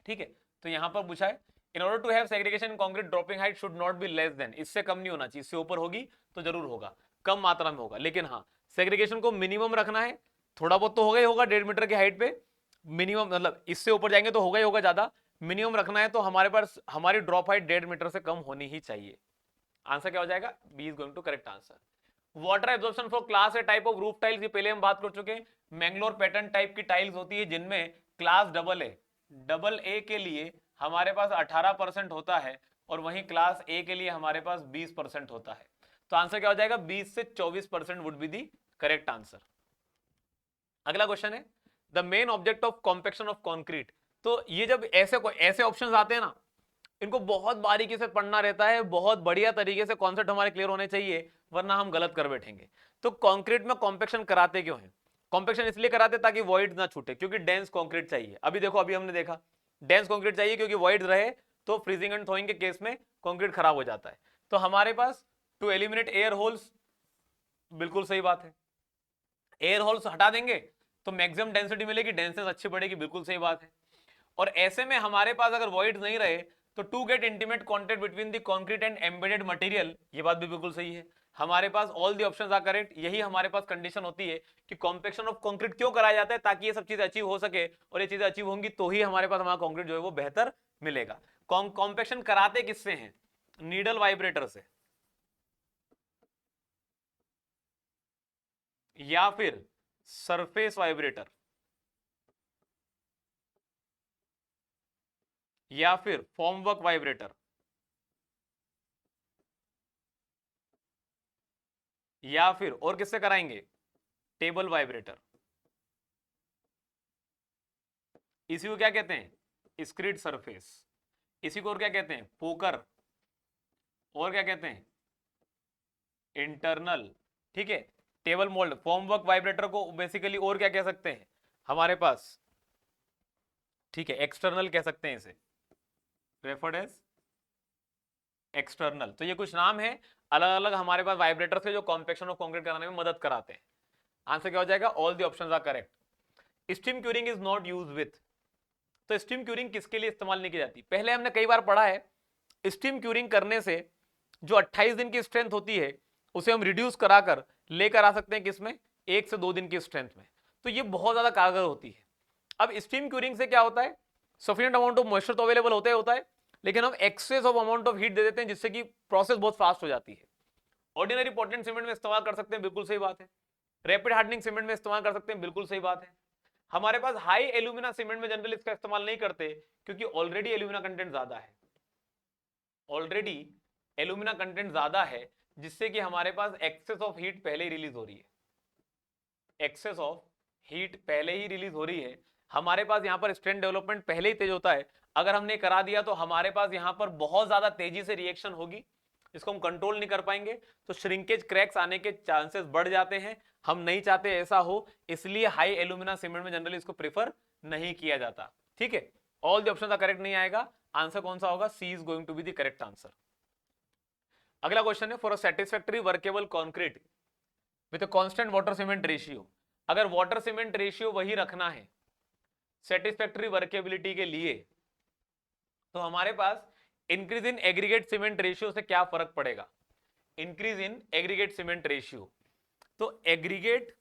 ठीक है, तो यहां पर पूछा है in order to have segregation in concrete dropping height should not be less than, इससे कम नहीं होना चाहिए, इससे ऊपर होगी तो जरूर होगा, कम मात्रा में होगा, लेकिन हाँ सेग्रीगेशन को मिनिमम रखना है, थोड़ा बहुत तो होगा ही होगा 1.5 मीटर की हाइट पे मिनिमम, मतलब इससे ऊपर जाएंगे तो होगा ही होगा ज्यादा, मिनिमम रखना है तो हमारे पास हमारी ड्रॉप हाइट 1.5 मीटर से कम होनी ही चाहिए। आंसर क्या हो जाएगा? B is going to correct answer. Water absorption for class A type of roof tiles, ये पहले हम बात कर चुके हैं, मैंगलोर पैटर्न टाइप की टाइल्स होती है जिनमें क्लास डबल ए के लिए हमारे पास 18% होता है, और वहीं क्लास ए के लिए हमारे पास 20% होता है। तो आंसर क्या हो जाएगा? 20 से 24% would be the correct answer. अगला क्वेश्चन है, the main object of compaction of concrete. तो ये जब ऐसे ऑप्शंस आते हैं ना, इनको बहुत बारीकी से पढ़ना रहता है, बहुत बढ़िया तरीके से कॉन्सेप्ट हमारे क्लियर होने चाहिए, वरना हम गलत कर बैठेंगे। तो कंक्रीट में कॉम्पेक्शन कराते क्यों है? कॉम्पेक्शन इसलिए कराते ताकि वॉइड ना छूटे, क्योंकि डेंस कंक्रीट चाहिए। अभी देखो, अभी हमने देखा डेंस कंक्रीट चाहिए, क्योंकि वॉइड रहे तो फ्रीजिंग एंड थॉइंग के केस में कंक्रीट खराब हो जाता है। तो हमारे पास टू एलिमिनेट एयर होल्स, बिल्कुल सही बात है, एयर होल्स हटा देंगे तो मैक्सिमम डेंसिटी मिलेगी, डेंसिटी अच्छी बढ़ेगी, बिल्कुल सही बात है। और ऐसे में हमारे पास अगर वॉइड नहीं रहे तो to get intimate contact between the concrete and embedded material, ये बात भी बिल्कुल सही है। हमारे पास all the options are correct, यही हमारे पास कंडीशन होती है कि कॉम्पेक्शन ऑफ कंक्रीट क्यों कराया जाता है, ताकि ये सब चीजें अचीव हो सके, और ये चीजें अचीव होंगी तो ही हमारे पास हमारा कंक्रीट जो है वो बेहतर मिलेगा। कॉम्पेक्शन कराते किससे हैं? नीडल वाइब्रेटर से। या फिर सरफेस वाइब्रेटर, या फिर फॉर्मवर्क वाइब्रेटर, या फिर और किससे कराएंगे, टेबल वाइब्रेटर। इसी को क्या कहते हैं, स्क्रीड सरफेस। इसी को और क्या कहते हैं, पोकर। और क्या कहते हैं, इंटरनल। ठीक है, टेबल मोल्ड, फॉर्मवर्क वाइब्रेटर को बेसिकली और क्या कह सकते हैं हमारे पास, ठीक है, एक्सटर्नल कह सकते हैं इसे, रेफर्ड एज एक्सटर्नल। तो ये कुछ नाम है अलग अलग हमारे पास वाइब्रेटर से जो कॉम्पैक्शन ऑफ कंक्रीट कराने में मदद कराते हैं। आंसर क्या हो जाएगा, all the options are correct. Steam curing is not use with, तो स्टीम क्यूरिंग किसके लिए इस्तेमाल नहीं की जाती, पहले हमने कई बार पढ़ा है, स्टीम क्यूरिंग करने से जो 28 दिन की स्ट्रेंथ होती है उसे हम रिड्यूस कराकर लेकर आ सकते हैं किसमें, 1 से 2 दिन की स्ट्रेंथ में। तो ये बहुत ज्यादा कारगर होती है। अब स्टीम क्यूरिंग से क्या होता है, सफिशिएंट अमाउंट ऑफ मॉइस्चर तो अवेलेबल होता है, लेकिन हम excess of amount of heat दे देते हैं जिससे कि प्रोसेस बहुत फास्ट हो जाती है। ऑर्डिनरी पोर्टलैंड सीमेंट में इस्तेमाल कर सकते हैं, बिल्कुल सही बात है। रैपिड हार्डनिंग सीमेंट में इस्तेमाल कर सकते हैं, बिल्कुल सही बात है। हमारे पास हाई एल्यूमिना सीमेंट में जनरली इसका इस्तेमाल नहीं करते क्योंकि ऑलरेडी एल्यूमिना कंटेंट ज्यादा है, ऑलरेडी एल्यूमिना कंटेंट ज्यादा है, जिससे कि हमारे पास एक्सेस ऑफ हीट पहले ही रिलीज हो रही है, एक्सेस ऑफ हीट पहले ही रिलीज हो रही है। हमारे पास यहाँ पर स्ट्रेंथ डेवलपमेंट पहले ही तेज होता है। अगर हमने करा दिया तो हमारे पास यहाँ पर बहुत ज्यादा तेजी से रिएक्शन होगी, जिसको हम कंट्रोल नहीं कर पाएंगे, तो श्रिंकेज क्रैक्स आने के चांसेस बढ़ जाते हैं। हम नहीं चाहते ऐसा हो, इसलिए हाई एल्यूमिना सीमेंट में जनरली इसको प्रेफर नहीं किया जाता। ठीक है, ऑल द ऑप्शन करेक्ट नहीं आएगा, आंसर कौन सा होगा, C is going to be the correct answer. अगला क्वेश्चन है, for a satisfactory workable concrete with a constant water cement ratio, अगर वाटर सीमेंट रेशियो वही रखना है सेटिस्फैक्टरी वर्केबिलिटी के लिए, तो हमारे पास increase in aggregate cement ratio से क्या फर्क पड़ेगा, increase in aggregate cement ratio. तो एग्रीगेट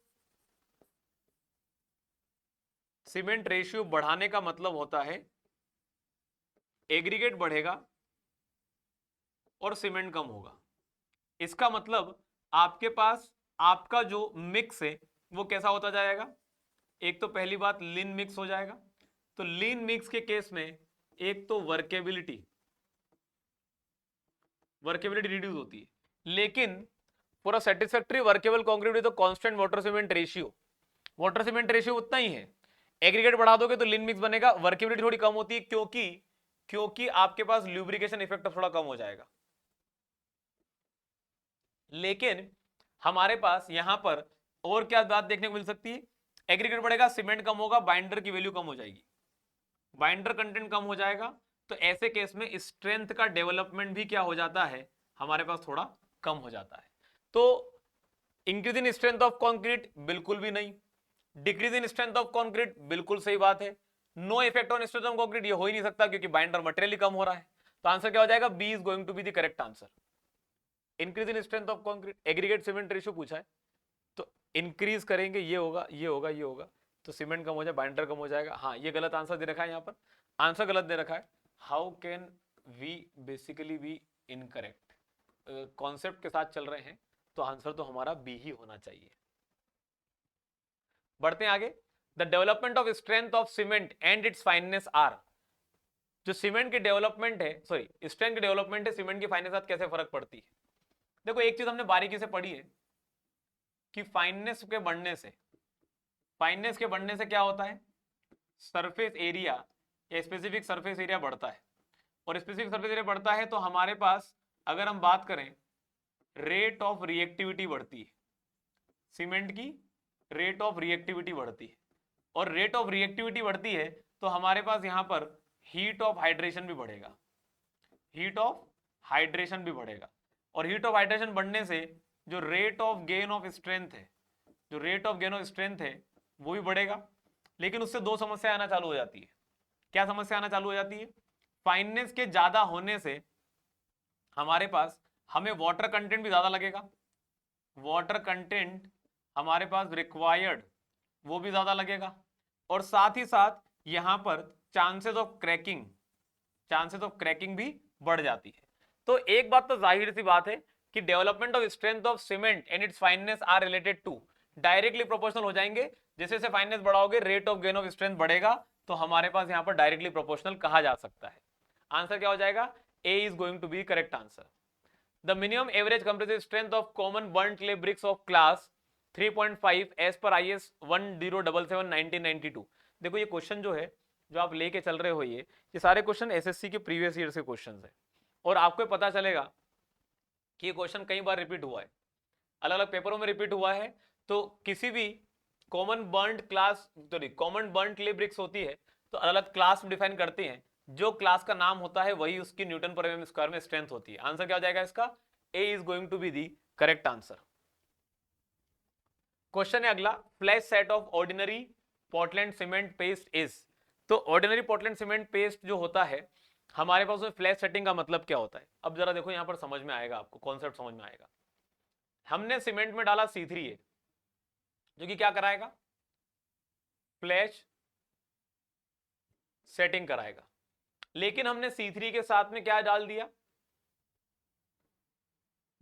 सीमेंट रेशियो बढ़ाने का मतलब होता है एग्रीगेट बढ़ेगा और सीमेंट कम होगा। इसका मतलब आपके पास आपका जो मिक्स है वो कैसा होता जाएगा, एक तो पहली बात लीन मिक्स हो जाएगा। तो लीन मिक्स के केस में एक तो वर्केबिलिटी रिड्यूस होती है, लेकिन पूरा satisfactory workable concrete with constant water cement ratio, water cement ratio उतना ही है, एग्रीगेट बढ़ा दोगे तो लीन मिक्स बनेगा, वर्केबिलिटी थोड़ी कम होती है क्योंकि आपके पास ल्यूब्रिकेशन इफेक्ट थोड़ा कम हो जाएगा। लेकिन हमारे पास यहां पर और क्या बात देखने को मिल सकती है, एग्रीगेट बढ़ेगा, सीमेंट कम होगा, बाइंडर की वैल्यू कम हो जाएगी, बाइंडर कंटेंट कम हो जाएगा, तो ऐसे केस में स्ट्रेंथ का डेवलपमेंट भी क्या हो जाता है, हमारे पास थोड़ा कम हो जाता है। तो increase in strength of concrete बिल्कुल भी नहीं, decrease in strength of concrete बिल्कुल सही बात है, no effect on strength of concrete ये हो ही नहीं सकता क्योंकि बाइंडर मटेरियल कम हो रहा है। तो आंसर क्या हो जाएगा, B is going to be the correct answer. Increase in strength of concrete, aggregate cement ratio पूछा है, तो इंक्रीज करेंगे ये होगा ये होगा ये होगा, तो सीमेंट कम हो जाए, बाइंडर कम हो जाएगा। हाँ, ये गलत आंसर दे रखा है, यहाँ पर आंसर गलत दे रखा है। How can we basically be incorrect, concept के साथ चल रहे हैं तो आंसर तो हमारा बी ही होना चाहिए। बढ़ते हैं आगे, the development of strength of cement and its fineness are, जो सीमेंट की डेवलपमेंट है, सॉरी स्ट्रेंथ की डेवलपमेंट है, सीमेंट की फाइननेस के साथ कैसे फर्क पड़ती है। देखो एक चीज हमने बारीकी से पढ़ी है कि फाइननेस के बढ़ने से क्या होता है, सरफेस एरिया या स्पेसिफिक सरफेस एरिया बढ़ता है, और स्पेसिफिक सरफेस एरिया बढ़ता है तो हमारे पास अगर हम बात करें रेट ऑफ रिएक्टिविटी बढ़ती है, सीमेंट की रेट ऑफ रिएक्टिविटी बढ़ती है, और रेट ऑफ रिएक्टिविटी बढ़ती है तो हमारे पास यहां पर हीट ऑफ हाइड्रेशन भी बढ़ेगा, हीट ऑफ हाइड्रेशन भी बढ़ेगा, और हीट ऑफ हाइड्रेशन बढ़ने से जो rate of gain of strength है, जो rate of gain of strength है वो भी बढ़ेगा। लेकिन उससे दो समस्या आना चालू हो जाती है। क्या समस्या आना चालू हो जाती है, फाइननेस के ज्यादा होने से हमारे पास हमें वाटर कंटेंट भी ज्यादा लगेगा, वाटर कंटेंट हमारे पास रिक्वायर्ड वो भी ज्यादा लगेगा, और साथ ही साथ यहां पर चांसेस ऑफ क्रैकिंग भी बढ़ जाती है। तो एक बात तो जाहिर सी बात है कि development of strength of cement and its fineness are related to directly proportional हो जाएंगे। जैसे जैसे फाइननेस बढ़ाओगे rate of gain of strength बढ़ेगा, तो हमारे पास यहाँ पर डायरेक्टली प्रोपोर्शनल कहा जा सकता है। आंसर क्या हो जाएगा? A is going to be correct answer. The minimum average compressive strength of common burn clay bricks of class 3.5 as per IS 1077 1992। देखो ये क्वेश्चन जो है, जो आप लेके चल रहे हो, ये सारे क्वेश्चन एसएससी के प्रीवियस ईयर से क्वेश्चन है, और आपको पता चलेगा कि ये क्वेश्चन कई बार रिपीट हुआ है, अलग अलग पेपरों में रिपीट हुआ है। तो किसी भी common burned class, common burned clay bricks होती है तो अलग अलग क्लास डिफाइन करती हैं, जो क्लास का नाम होता है वही उसकी न्यूटन पर एमएम स्क्वायर में स्ट्रेंथ होती है। आंसर क्या हो जाएगा इसका? A is going to be the correct answer. Question है अगला, flash set of ordinary Portland cement paste is. तो ऑर्डिनरी पोर्टलैंड सीमेंट पेस्ट जो होता है हमारे पास, उसमें फ्लैश सेटिंग का मतलब क्या होता है? अब जरा देखो यहां पर समझ में आएगा, आपको कॉन्सेप्ट समझ में आएगा। हमने सीमेंट में डाला C3A जो कि क्या कराएगा? फ्लैश सेटिंग कराएगा। लेकिन हमने C3 के साथ में क्या डाल दिया?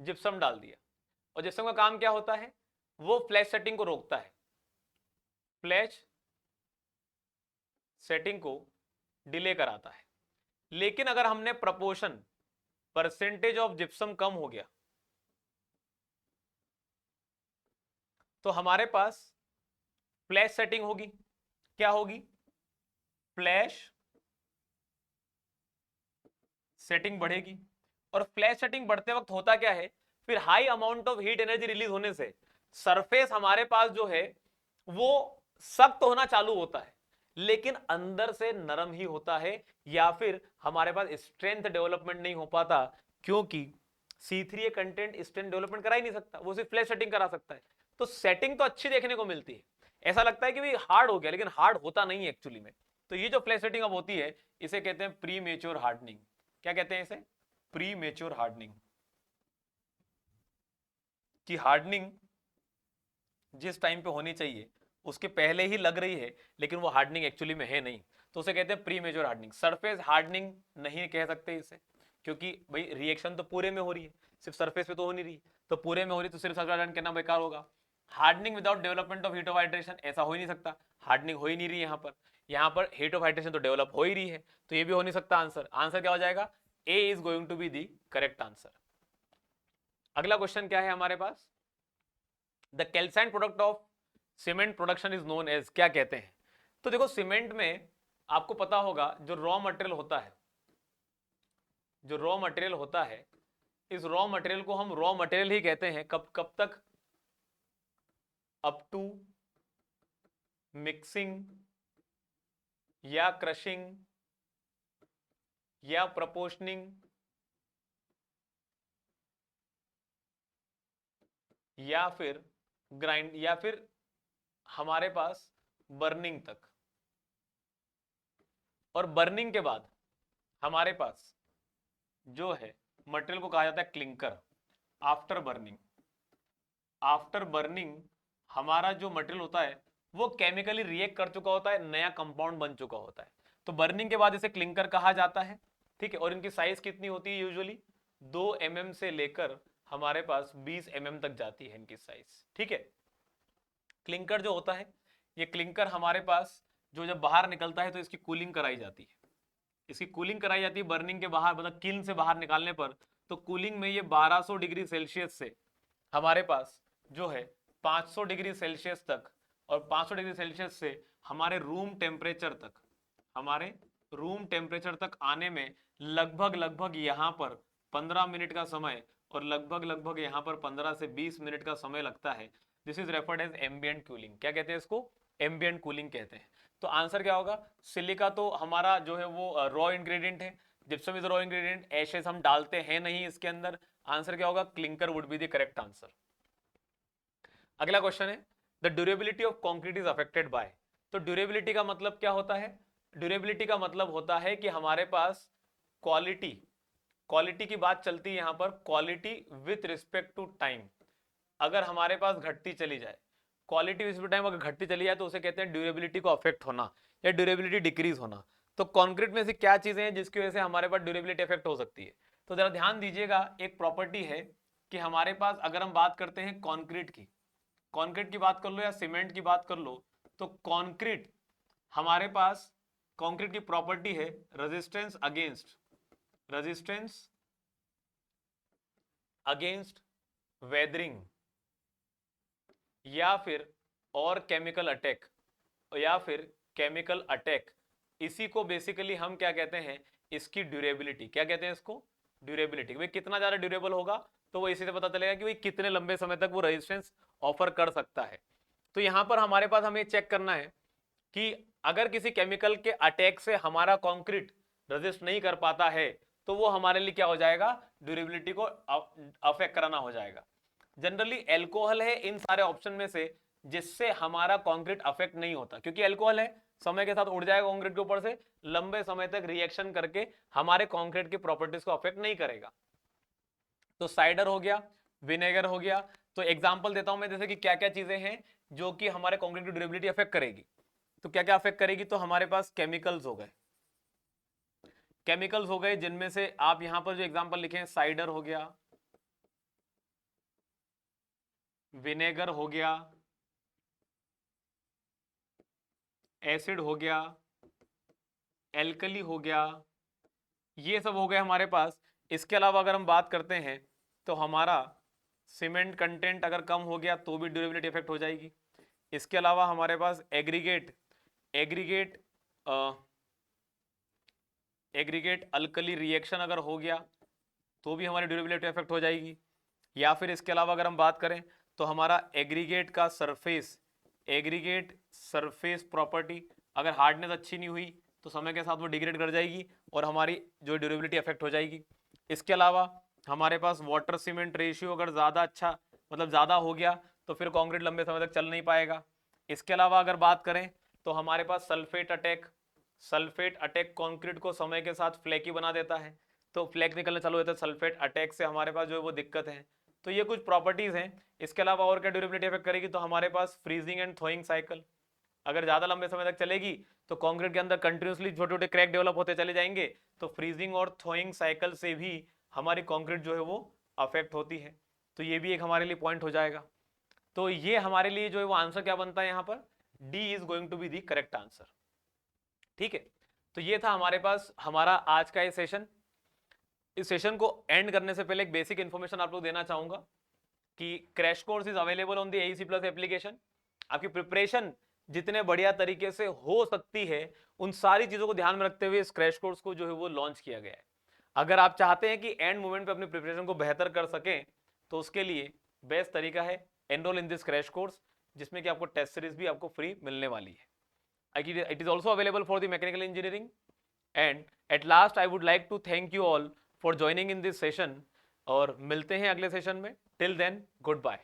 जिप्सम डाल दिया। और जिप्सम का काम क्या होता है? वो फ्लैश सेटिंग को रोकता है, फ्लैश सेटिंग को डिले कराता है। लेकिन अगर हमने प्रपोर्शन, परसेंटेज ऑफ जिप्सम कम हो गया, तो हमारे पास फ्लैश सेटिंग होगी। क्या होगी? फ्लैश सेटिंग बढ़ेगी। और फ्लैश सेटिंग बढ़ते वक्त होता क्या है, फिर high amount of heat energy release होने से सरफेस हमारे पास जो है वो सख्त होना चालू होता है, लेकिन अंदर से नरम ही होता है, या फिर हमारे पास स्ट्रेंथ डेवलपमेंट नहीं हो पाता, क्योंकि C3A कंटेंट स्ट्रेंथ डेवलपमेंट करा ही नहीं सकता, वो सिर्फ फ्लैश सेटिंग करा सकता है। तो सेटिंग तो अच्छी देखने को मिलती है, ऐसा लगता है कि भाई हार्ड हो गया, लेकिन हार्ड होता नहीं है एक्चुअली में। तो ये जो फ्लैश सेटिंग अब होती है इसे कहते हैं प्री मेच्योर हार्डनिंग। क्या कहते हैं इसे? Pre mature hardening. कि हार्डनिंग जिस टाइम पे होनी चाहिए उसके पहले ही लग रही है, लेकिन वो हार्डनिंग एक्चुअली में है नहीं, तो उसे कहते हैं pre mature hardening. Surface hardening नहीं कह सकते इसे, क्योंकि भाई रिएक्शन तो पूरे में हो रही है, सिर्फ सरफेस पे तो हो नहीं रही। तो पूरे में हो रही तो सिर्फ सरफेस हार्डनिंग कहना बेकार होगा। Hardening without development of heat of hydration, ऐसा हो ही नहीं सकता, हार्डनिंग हो ही नहीं रही यहाँ पर। यहाँ पर हीट ऑफ हाइड्रेशन तो डेवलप हो ही रही है, तो ये भी हो नहीं सकता आंसर। आंसर क्या हो जाएगा? A is going to be the correct answer. अगला क्वेश्चन क्या है हमारे पास? The calcine product of cement production is known as, क्या कहते हैं? तो देखो सीमेंट में आपको पता होगा जो रॉ मटेरियल होता है, जो रॉ मटेरियल होता है, इस रॉ मटेरियल को हम रॉ मटेरियल ही कहते हैं। कब कब तक? अप टू मिक्सिंग या क्रशिंग या प्रपोर्शनिंग या फिर ग्राइंड या फिर हमारे पास बर्निंग तक। और बर्निंग के बाद हमारे पास जो है मटेरियल को कहा जाता है clinker. After burning, after burning हमारा जो मटेरियल होता है वो केमिकली रिएक्ट कर चुका होता है, नया कंपाउंड बन चुका होता है, तो बर्निंग के बाद इसे क्लिंकर कहा जाता है। ठीक है, और इनकी साइज कितनी होती है? यूजुअली 2 mm से लेकर हमारे पास 20 mm तक जाती है इनकी साइज। ठीक है, क्लिंकर जो होता है, ये क्लिंकर हमारे पास जो जब बाहर निकलता है तो इसकी कूलिंग कराई जाती है, इसकी कूलिंग कराई जाती है बर्निंग के बाहर, मतलब किल्न से बाहर निकालने पर। तो कूलिंग में ये 1200 डिग्री सेल्सियस से हमारे पास जो है 500 डिग्री सेल्सियस तक, और 500 डिग्री सेल्सियस से हमारे रूम टेम्परेचर तक, हमारे रूम टेम्परेचर तक आने में लगभग यहाँ पर 15 मिनट का समय, और लगभग यहाँ पर 15 से 20 मिनट का समय लगता है। This is referred as ambient cooling. क्या कहते हैं इसको? एम्बिएंट कूलिंग कहते हैं। तो आंसर क्या होगा? सिलिका तो हमारा जो है वो रॉ इंग्रेडिएंट है, gypsum is raw ingredient, ashes हम डालते हैं नहीं इसके अंदर। आंसर क्या होगा? Clinker would be the correct answer. अगला क्वेश्चन है, the durability of concrete is affected by. तो ड्यूरेबिलिटी का मतलब क्या होता है? ड्यूरेबिलिटी का मतलब होता है कि हमारे पास क्वालिटी, क्वालिटी की बात चलती है यहाँ पर, quality with respect to time अगर हमारे पास घटती चली जाए, क्वालिटी विथ टाइम अगर घटती चली जाए तो उसे कहते हैं ड्यूरेबिलिटी को अफेक्ट होना या ड्यूरेबिलिटी डिक्रीज होना। तो कंक्रीट में से क्या चीजें हैं जिसकी वजह से हमारे पास ड्यूरेबिलिटी अफेक्ट हो सकती है? तो जरा ध्यान दीजिएगा, एक प्रॉपर्टी है कि हमारे पास अगर हम बात करते हैं कंक्रीट की, कंक्रीट की बात कर लो या सीमेंट की बात कर लो, तो कंक्रीट हमारे पास, कंक्रीट की प्रॉपर्टी है रेजिस्टेंस अगेंस्ट वेदरिंग या फिर और केमिकल अटैक। इसी को बेसिकली हम क्या कहते हैं, इसकी ड्यूरेबिलिटी। क्या कहते हैं इसको? ड्यूरेबिलिटी। भाई कितना ज्यादा ड्यूरेबल होगा तो वो इसी से पता चलेगा कि भाई कितने लंबे समय तक वो रेजिस्टेंस ऑफर कर सकता है। तो यहां पर हमारे पास हमें चेक करना है कि अगर किसी केमिकल के अटैक से हमारा कंक्रीट रेजिस्ट नहीं कर पाता है तो वो हमारे लिए क्या हो जाएगा, ड्यूरेबिलिटी को अफेक्ट कराना हो जाएगा। जनरली एल्कोहल है इन सारे ऑप्शन में से जिससे हमारा कंक्रीट अफेक्ट नहीं होता, क्योंकि एल्कोहल है, समय के साथ उड़ जाएगा कंक्रीट के ऊपर से, लंबे समय तक रिएक्शन करके हमारे कंक्रीट की प्रॉपर्टीज को अफेक्ट नहीं करेगा। तो साइडर हो गया, विनेगर हो गया। तो एग्जांपल देता हूं मैं, जैसे कि क्या क्या चीजें हैं जो कि हमारे कंक्रीट की ड्यूरेबिलिटी अफेक्ट करेगी। तो क्या क्या अफेक्ट करेगी, तो हमारे पास केमिकल्स हो गए जिनमें से आप यहां पर जो एग्जांपल लिखे हैं, साइडर हो गया, विनेगर हो गया, एसिड हो गया, एल्कली हो गया, ये सब हो गए हमारे पास। इसके अलावा अगर हम बात करते हैं तो हमारा सीमेंट कंटेंट अगर कम हो गया तो भी ड्यूरेबिलिटी इफेक्ट हो जाएगी। इसके अलावा हमारे पास एग्रीगेट अल्कली रिएक्शन अगर हो गया तो भी हमारी ड्यूरेबिलिटी इफेक्ट हो जाएगी। या फिर इसके अलावा अगर हम बात करें तो हमारा एग्रीगेट सरफेस प्रॉपर्टी अगर हार्डनेस अच्छी नहीं हुई तो समय के साथ वो डिग्रेड कर जाएगी और हमारी जो ड्यूरेबिलिटी अफेक्ट हो जाएगी। इसके अलावा हमारे पास वाटर सीमेंट रेशियो अगर ज़्यादा अच्छा, मतलब ज़्यादा हो गया तो फिर कंक्रीट लंबे समय तक चल नहीं पाएगा। इसके अलावा अगर बात करें तो हमारे पास सल्फेट अटैक कंक्रीट को समय के साथ फ्लैकी बना देता है, तो फ्लैक निकलना चालू होता है, सल्फेट अटैक से हमारे पास जो है वो दिक्कत है। तो ये कुछ प्रॉपर्टीज हैं। इसके अलावा और क्या ड्यूरेबिलिटी इफेक्ट करेगी, तो हमारे पास फ्रीजिंग एंड थोइंग साइकिल अगर ज्यादा लंबे समय तक चलेगी तो कंक्रीट के अंदर कंटिन्यूसली छोटे छोटे क्रैक डेवलप होते चले जाएंगे, तो फ्रीजिंग और थोइंग साइकिल से भी हमारी कंक्रीट जो है वो अफेक्ट होती है। तो ये भी एक हमारे लिए पॉइंट हो जाएगा। तो ये हमारे लिए जो है वो आंसर क्या बनता है यहाँ पर, D is going to be the correct answer. ठीक है, तो ये था हमारे पास हमारा आज का ये सेशन। इस सेशन को एंड करने से पहले एक बेसिक इन्फॉर्मेशन आप लोग देना चाहूंगा कि crash course is available on the AEC plus application. आपकी प्रिपरेशन जितने बढ़िया तरीके से हो सकती है उन सारी चीजों को ध्यान में रखते हुए इस क्रैश कोर्स को जो है वो लॉन्च किया गया है। अगर आप चाहते हैं कि एंड मोमेंट पे अपनी प्रिपरेशन को बेहतर कर सकें तो उसके लिए बेस्ट तरीका है enrol in this crash course, जिसमें कि आपको टेस्ट सीरीज भी आपको फ्री मिलने वाली है। It is also available for the mechanical engineering. And at last I would like to thank you all for joining in this session और मिलते हैं अगले सेशन में। Till then, goodbye.